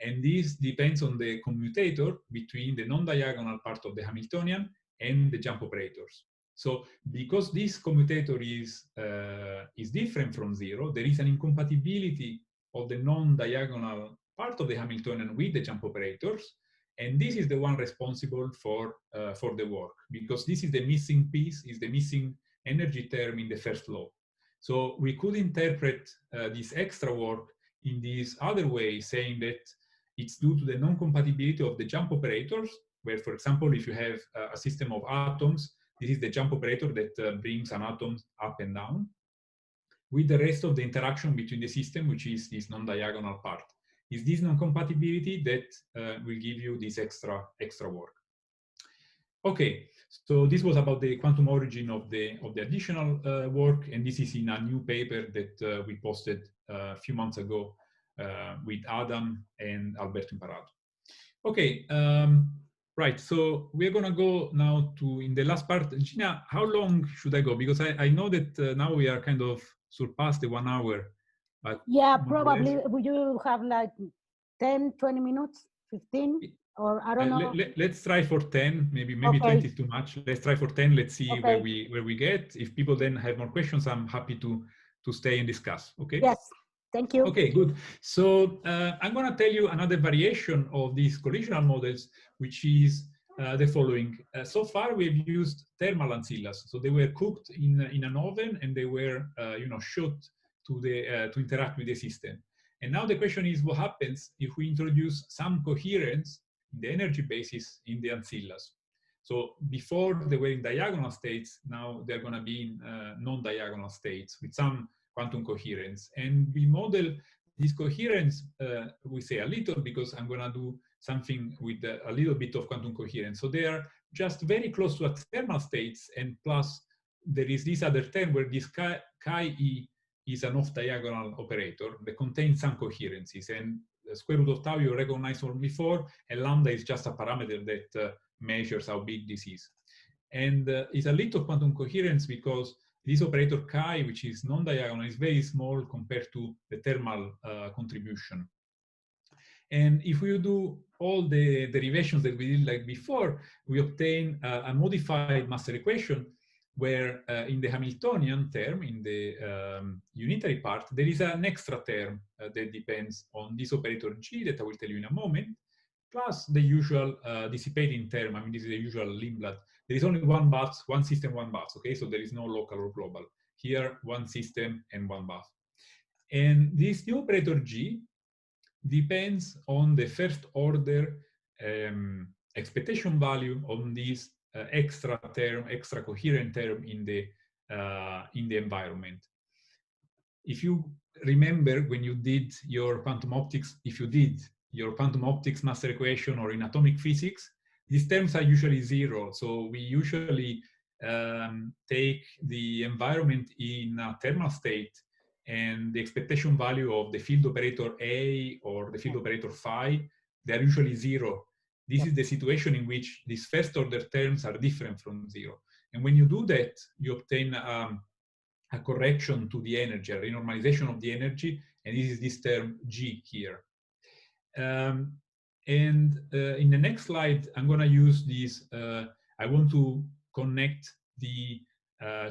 And this depends on the commutator between the non-diagonal part of the Hamiltonian and the jump operators. So because this commutator is different from zero, there is an incompatibility of the non-diagonal part of the Hamiltonian with the jump operators, and this is the one responsible for the work, because this is the missing piece, is the missing energy term in the first law. So we could interpret this extra work in this other way, saying that it's due to the non-compatibility of the jump operators, where, for example, if you have a system of atoms, this is the jump operator that brings an atom up and down, with the rest of the interaction between the system, which is this non-diagonal part. It's this non-compatibility that will give you this extra work. Okay, so this was about the quantum origin of the additional work, and this is in a new paper that we posted a few months ago with Adam and Alberto Imparato. Okay, right, so we're gonna go now to, in the last part, Gina, how long should I go? Because I know that now we are kind of surpassed the 1 hour. But yeah, probably would you have like 10, 20 minutes, 15, or I don't know. Let's try for 10, maybe Okay. 20 is too much. Let's try for 10. Let's see Okay. where we get. If people then have more questions, I'm happy to stay and discuss. Okay. Yes. Thank you. Okay, good. So I'm going to tell you another variation of these collisional models, which is the following. So far, we've used thermal ancillas. So they were cooked in an oven, and they were, shot to interact with the system. And now the question is, what happens if we introduce some coherence in the energy basis in the ancillas? So before they were in diagonal states, now they're going to be in non-diagonal states with some quantum coherence. And we model this coherence, we say a little, because I'm going to do something with a little bit of quantum coherence. So they are just very close to thermal states, and plus there is this other term where this chi-e is an off-diagonal operator that contains some coherencies. And the square root of tau you recognized from before, and lambda is just a parameter that measures how big this is. And it's a little quantum coherence because this operator chi, which is non-diagonal, is very small compared to the thermal contribution. And if we do all the derivations that we did like before, we obtain a modified master equation where in the Hamiltonian term, in the unitary part, there is an extra term that depends on this operator G that I will tell you in a moment, plus the usual dissipating term. I mean, this is the usual Lindblad. There is only one bus, one system, one bus, okay? So there is no local or global. Here, one system and one bus. And this new operator G depends on the first order expectation value on this extra term, extra coherent term in the environment. If you remember when you did your quantum optics, if you did your quantum optics master equation or in atomic physics, these terms are usually zero. So we usually take the environment in a thermal state, and the expectation value of the field operator A or the field operator phi, they're usually zero. This is the situation in which these first order terms are different from zero. And when you do that, you obtain a correction to the energy, a renormalization of the energy, and this is this term G here. In the next slide, I'm going to use this. I want to connect the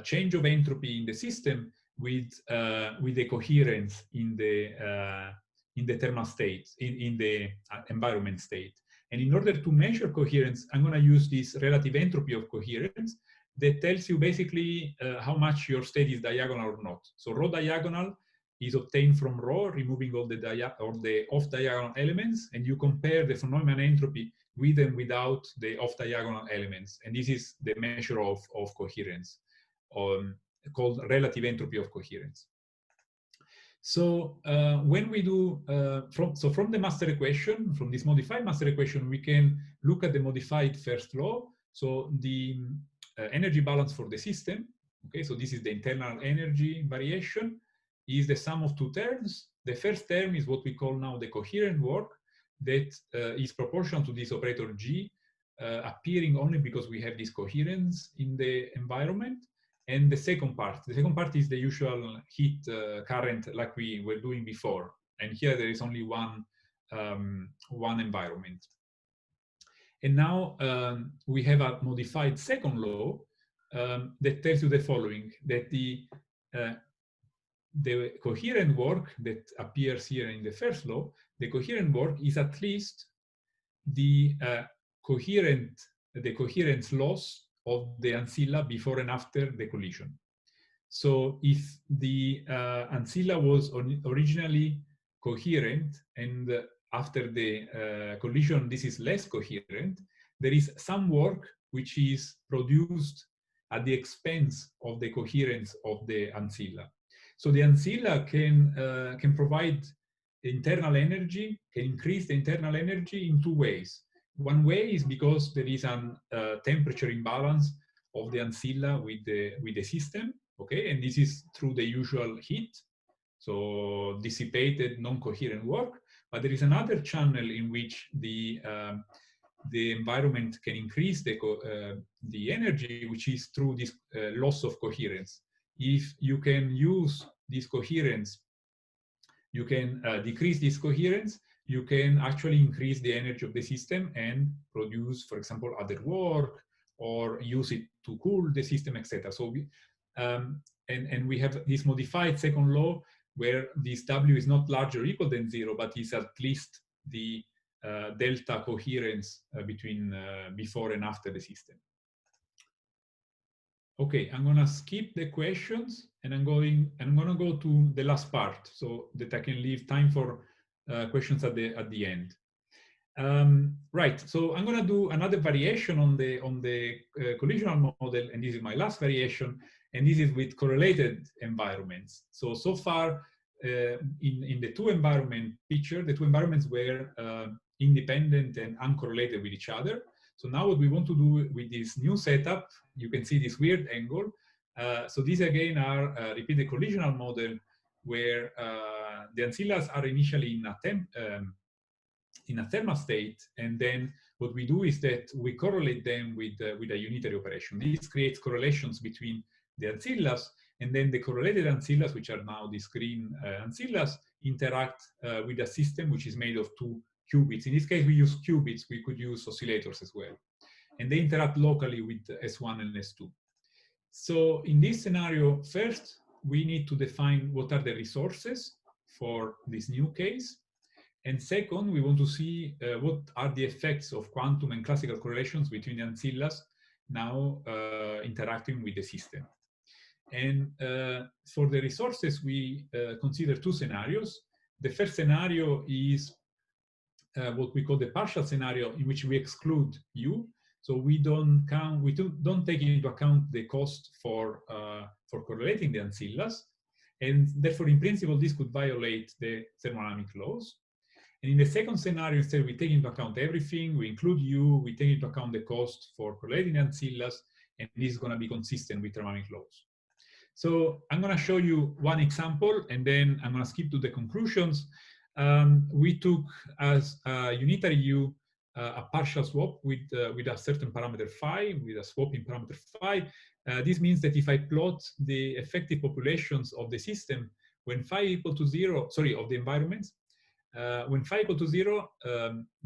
change of entropy in the system with the coherence in the thermal state, in the environment state. And in order to measure coherence, I'm going to use this relative entropy of coherence that tells you basically how much your state is diagonal or not. So rho diagonal is obtained from rho, removing all the off-diagonal elements, and you compare the von Neumann entropy with and without the off-diagonal elements. And this is the measure of coherence, called relative entropy of coherence. So when we do, from the master equation, from this modified master equation, we can look at the modified first law. So the energy balance for the system, okay, so this is the internal energy variation, is the sum of two terms. The first term is what we call now the coherent work, that is proportional to this operator G, appearing only because we have this coherence in the environment. And the second part is the usual heat current like we were doing before. And here there is only one environment. And now we have a modified second law that tells you the following, that the coherent work that appears here in the first law, the coherent work is at least the coherence loss of the ancilla before and after the collision. So if the ancilla was originally coherent and after the collision this is less coherent, there is some work which is produced at the expense of the coherence of the ancilla. So the ancilla can provide internal energy, can increase the internal energy in two ways. One way is because there is a temperature imbalance of the ancilla with the system, okay, and this is through the usual heat, so dissipated non-coherent work. But there is another channel in which the environment can increase the energy, which is through this loss of coherence. If you can use this coherence, you can decrease this coherence, you can actually increase the energy of the system and produce, for example, other work, or use it to cool the system, etc. So we have this modified second law where this W is not larger or equal than 0, but is at least the delta coherence between before and after the system. Okay, I'm gonna skip the questions and I'm gonna go to the last part so that I can leave time for questions at the end. Right, so I'm gonna do another variation on the collisional model, and this is my last variation, and this is with correlated environments. So far in the two environment picture, the two environments were independent and uncorrelated with each other. So now what we want to do with this new setup, you can see this weird angle. So these again are repeat the collisional model where the ancillas are initially in a thermal state, and then what we do is that we correlate them with a unitary operation. This creates correlations between the ancillas, and then the correlated ancillas, which are now these green ancillas, interact with a system which is made of two qubits. In this case, we use qubits. We could use oscillators as well. And they interact locally with S1 and S2. So in this scenario, first, we need to define what are the resources for this new case. And second, we want to see what are the effects of quantum and classical correlations between the ancillas now interacting with the system. And for the resources, we consider two scenarios. The first scenario is what we call the partial scenario, in which we exclude U. So we don't take into account the cost for correlating the ancillas. And therefore, in principle, this could violate the thermodynamic laws. And in the second scenario, instead, we take into account everything. We include U, we take into account the cost for correlating ancillas, and this is going to be consistent with thermodynamic laws. So I'm going to show you one example, and then I'm going to skip to the conclusions. We took as a unitary U a partial swap with a certain parameter phi, with a swapping parameter phi. This means that if I plot the effective populations of the system when phi equal to 0, sorry, of the environments, when phi equal to 0,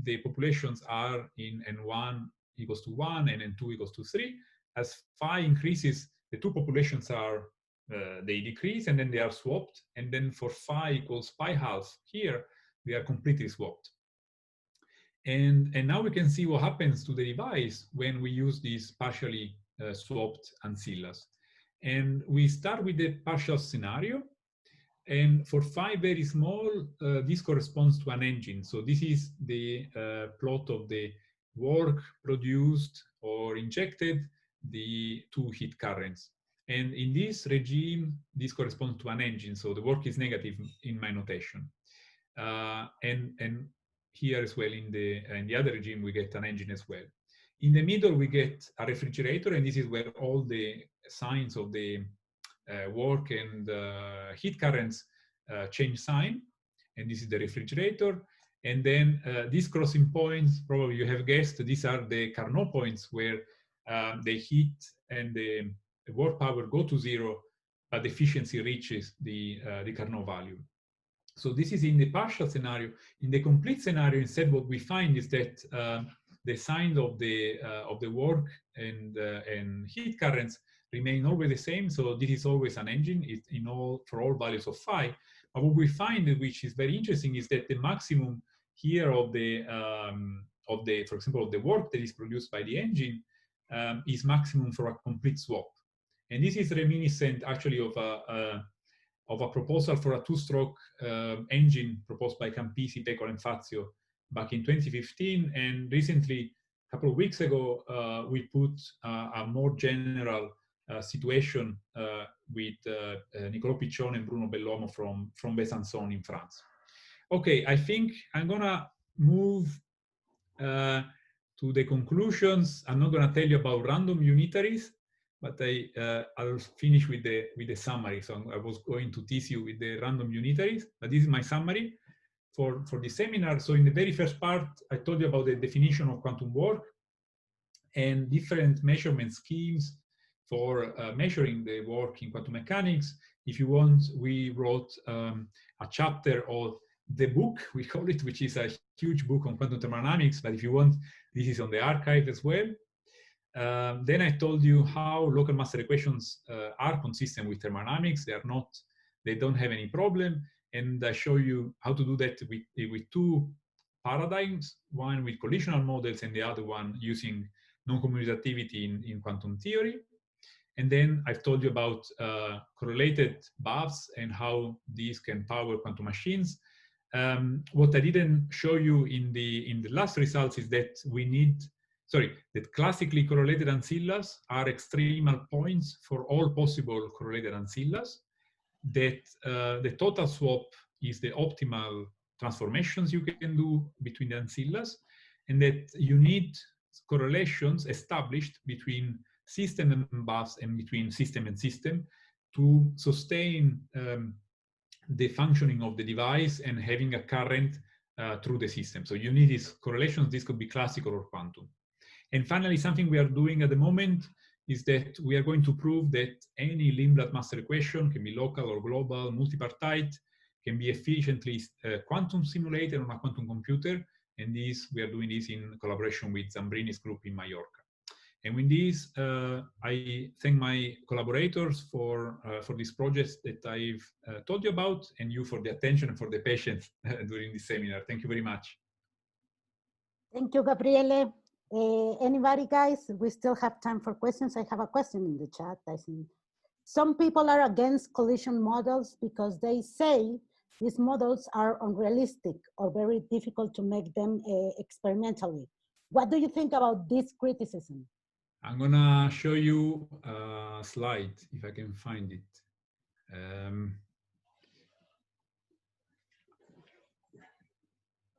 the populations are in N1 equals to 1 and N2 equals to 3. As phi increases, the two populations are, they decrease and then they are swapped. And then for phi equals pi half here, they are completely swapped. And now we can see what happens to the device when we use these partially swapped ancillas. And we start with the partial scenario. And for 5 very small, this corresponds to an engine. So this is the plot of the work produced or injected, the 2 heat currents. And in this regime, this corresponds to an engine. So the work is negative in my notation. And here as well, in the other regime, we get an engine as well. In the middle, we get a refrigerator, and this is where all the signs of the work and heat currents change sign, and this is the refrigerator. And then these crossing points, probably you have guessed, these are the Carnot points where the heat and the work power go to 0, but the efficiency reaches the Carnot value. So this is in the partial scenario. In the complete scenario, instead, what we find is that the signs of the work and heat currents remain always the same. So this is always an engine for all values of phi. But what we find, which is very interesting, is that the maximum here of for example, of the work that is produced by the engine is maximum for a complete swap. And this is reminiscent actually of a proposal for a 2-stroke engine proposed by Campisi, Pecora, and Fazio back in 2015. And recently, a couple of weeks ago, we put a more general situation with Nicolò Piccione and Bruno Bellomo from Besançon in France. Okay, I think I'm gonna move to the conclusions. I'm not gonna tell you about random unitaries, but I'll finish with the summary. So I was going to tease you with the random unitaries, but this is my summary for the seminar. So in the very first part, I told you about the definition of quantum work and different measurement schemes for measuring the work in quantum mechanics. If you want, we wrote a chapter of the book, we call it, which is a huge book on quantum thermodynamics. But if you want, this is on the archive as well. Then I told you how local master equations are consistent with thermodynamics. They don't have any problem. And I show you how to do that with 2 paradigms, one with collisional models and the other one using non-commutativity in quantum theory. And then I've told you about correlated BAVs and how these can power quantum machines. What I didn't show you in the last results is that that classically correlated ancillas are extremal points for all possible correlated ancillas, that the total swap is the optimal transformations you can do between the ancillas, and that you need correlations established between system and BAVs and between system and system to sustain the functioning of the device and having a current through the system. So you need these correlations. This could be classical or quantum. And finally, something we are doing at the moment is that we are going to prove that any Lindblad master equation can be local or global, multipartite, can be efficiently quantum simulated on a quantum computer. And we are doing this in collaboration with Zambrini's group in Mallorca. And with this, I thank my collaborators for this project that I've told you about, and you for the attention and for the patience during this seminar. Thank you very much. Thank you, Gabriele. Anybody, guys? We still have time for questions. I have a question in the chat, I think. Some people are against collision models because they say these models are unrealistic or very difficult to make them experimentally. What do you think about this criticism? I'm gonna show you a slide, if I can find it.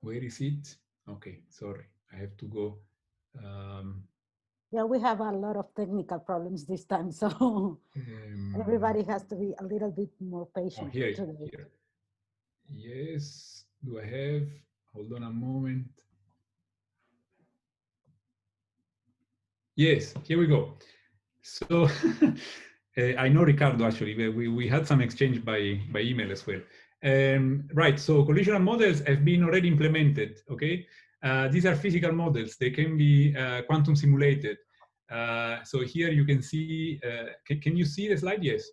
Where is it? Okay, sorry, I have to go. Yeah, we have a lot of technical problems this time, so everybody has to be a little bit more patient. Oh, here. Yes, do I have? Hold on a moment. Yes, here we go. So I know Ricardo, actually, we had some exchange by email as well. Right, so collisional models have been already implemented, okay? These are physical models. They can be quantum simulated. So here you can see, can you see the slide? Yes.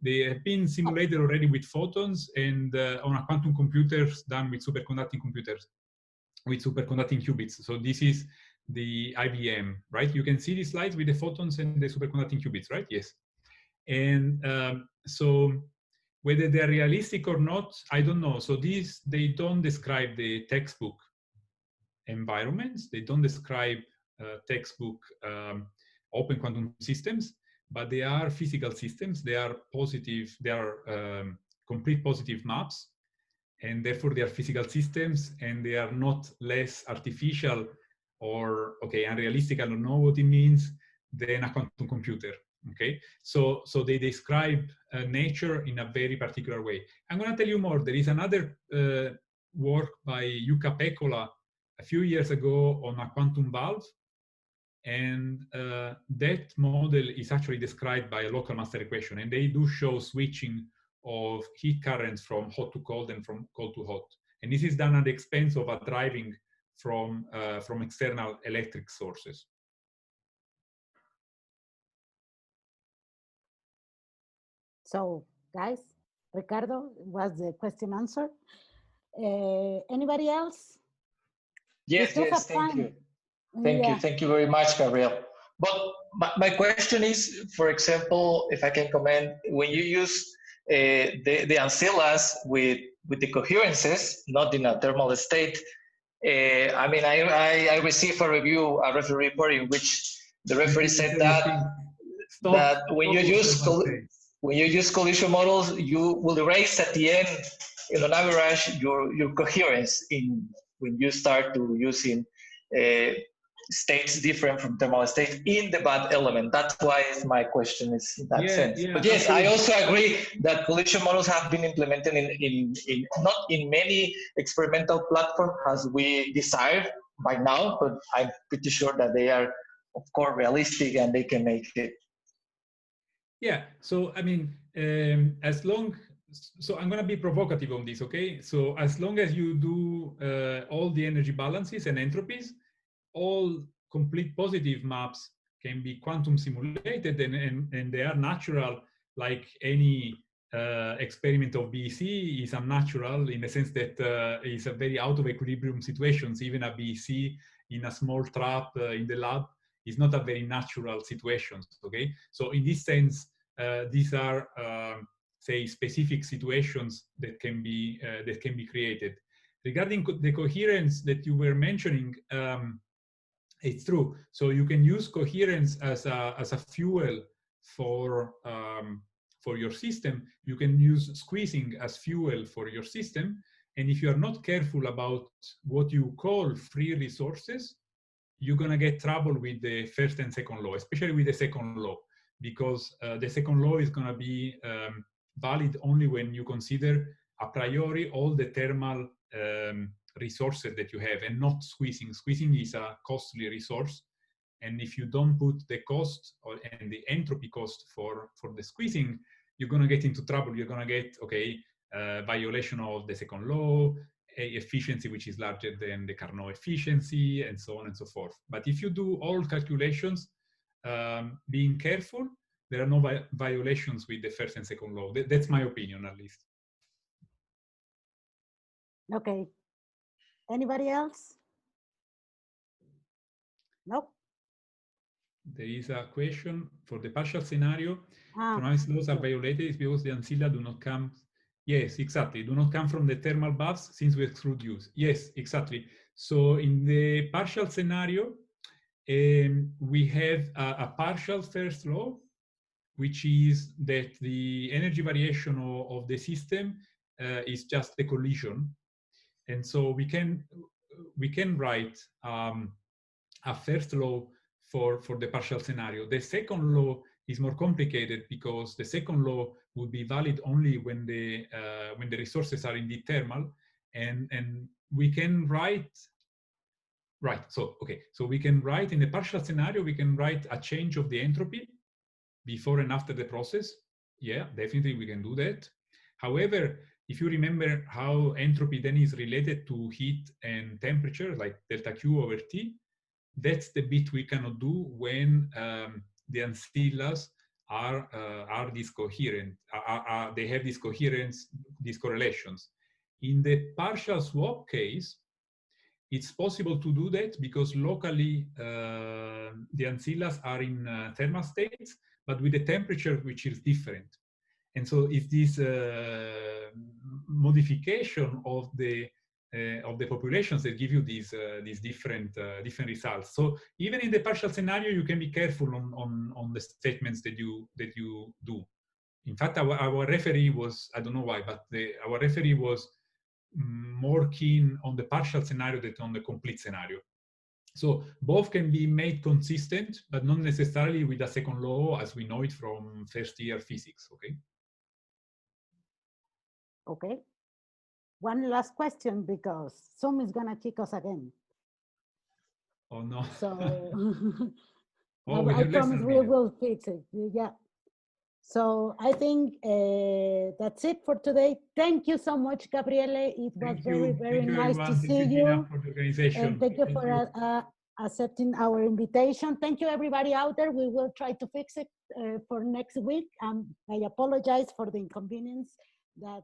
They have been simulated already with photons and on a quantum computers done with superconducting computers, with superconducting qubits. So this is the IBM, right? You can see the slides with the photons and the superconducting qubits, right? Yes. And so Whether they're realistic or not, I don't know. So they don't describe the textbook environments. They don't describe textbook open quantum systems, but they are physical systems. They are positive, they are complete positive maps, and therefore they are physical systems, and they are not less artificial or, okay, unrealistic, I don't know what it means, than a quantum computer. Okay, so they describe nature in a very particular way. I'm going to tell you more. There is another work by Jukka Pekola a few years ago on a quantum valve, and that model is actually described by a local master equation, and they do show switching of heat currents from hot to cold and from cold to hot, and this is done at the expense of a driving from external electric sources. So, guys, Ricardo, was the question answered? Anybody else? Yes, yes, thank you. Thank you very much, Gabriel. But my question is, for example, if I can comment, when you use the ANCILLAS with the coherences, not in a thermal state, I mean, I received a referee report in which the referee said that when you use collision models, you will erase at the end, on average, your coherence when you start to using states different from thermal states in the bad element. That's why my question is in that sense. Yeah, but yes, I also agree that collision models have been implemented in not in many experimental platforms as we desire by now, but I'm pretty sure that they are, of course, realistic and they can make it. Yeah, so I mean, so I'm going to be provocative on this, okay? So as long as you do all the energy balances and entropies, all complete positive maps can be quantum simulated, and they are natural, like any experiment of BEC is unnatural in the sense that it's a very out of equilibrium situations. Even a BEC in a small trap in the lab is not a very natural situation, okay? So in this sense, these are, say, specific situations that can be created. Regarding the coherence that you were mentioning, it's true. So you can use coherence as a fuel for your system. You can use squeezing as fuel for your system. And if you are not careful about what you call free resources, you're going to get trouble with the first and second law, especially with the second law, because the second law is going to be valid only when you consider a priori all the thermal resources that you have, and not squeezing. Squeezing is a costly resource, and if you don't put the cost and the entropy cost for the squeezing, you're going to get into trouble. You're going to get, okay, violation of the second law, efficiency which is larger than the Carnot efficiency, and so on and so forth. But if you do all calculations, being careful, there are no violations with the first and second law. That's my opinion, at least. Okay. Anybody else? Nope. There is a question for the partial scenario. Thermodynamics laws are violated because the ancilla do not come. Yes, exactly. Do not come from the thermal baths since we exclude use. Yes, exactly. So in the partial scenario, we have a partial first law, which is that the energy variation of the system is just the collision. And so we can write a first law for the partial scenario. The second law is more complicated because the second law would be valid only when the resources are indeed thermal, and we can write. Right. So okay. So we can write in the partial scenario. We can write a change of the entropy before and after the process. Yeah, definitely we can do that. However, if you remember how entropy then is related to heat and temperature, like delta Q over T, that's the bit we cannot do when the ancillas are discoherent. They have this coherence, these correlations. In the partial swap case, it's possible to do that because locally the ancillas are in thermal states, but with a temperature which is different. And so it's this modification of the populations that give you these different results. So even in the partial scenario, you can be careful on the statements that you do. In fact, our referee was, I don't know why, but our referee was more keen on the partial scenario than on the complete scenario. So both can be made consistent, but not necessarily with a second law as we know it from first year physics, okay? Okay. One last question, because Zoom is gonna kick us again. Oh no. So oh, I promise we will fix it. Yeah. So I think that's it for today. Thank you so much, Gabriele. It was very nice to see you. For the organization. And thank you for accepting our invitation. Thank you, everybody out there. We will try to fix it for next week. I apologize for the inconvenience that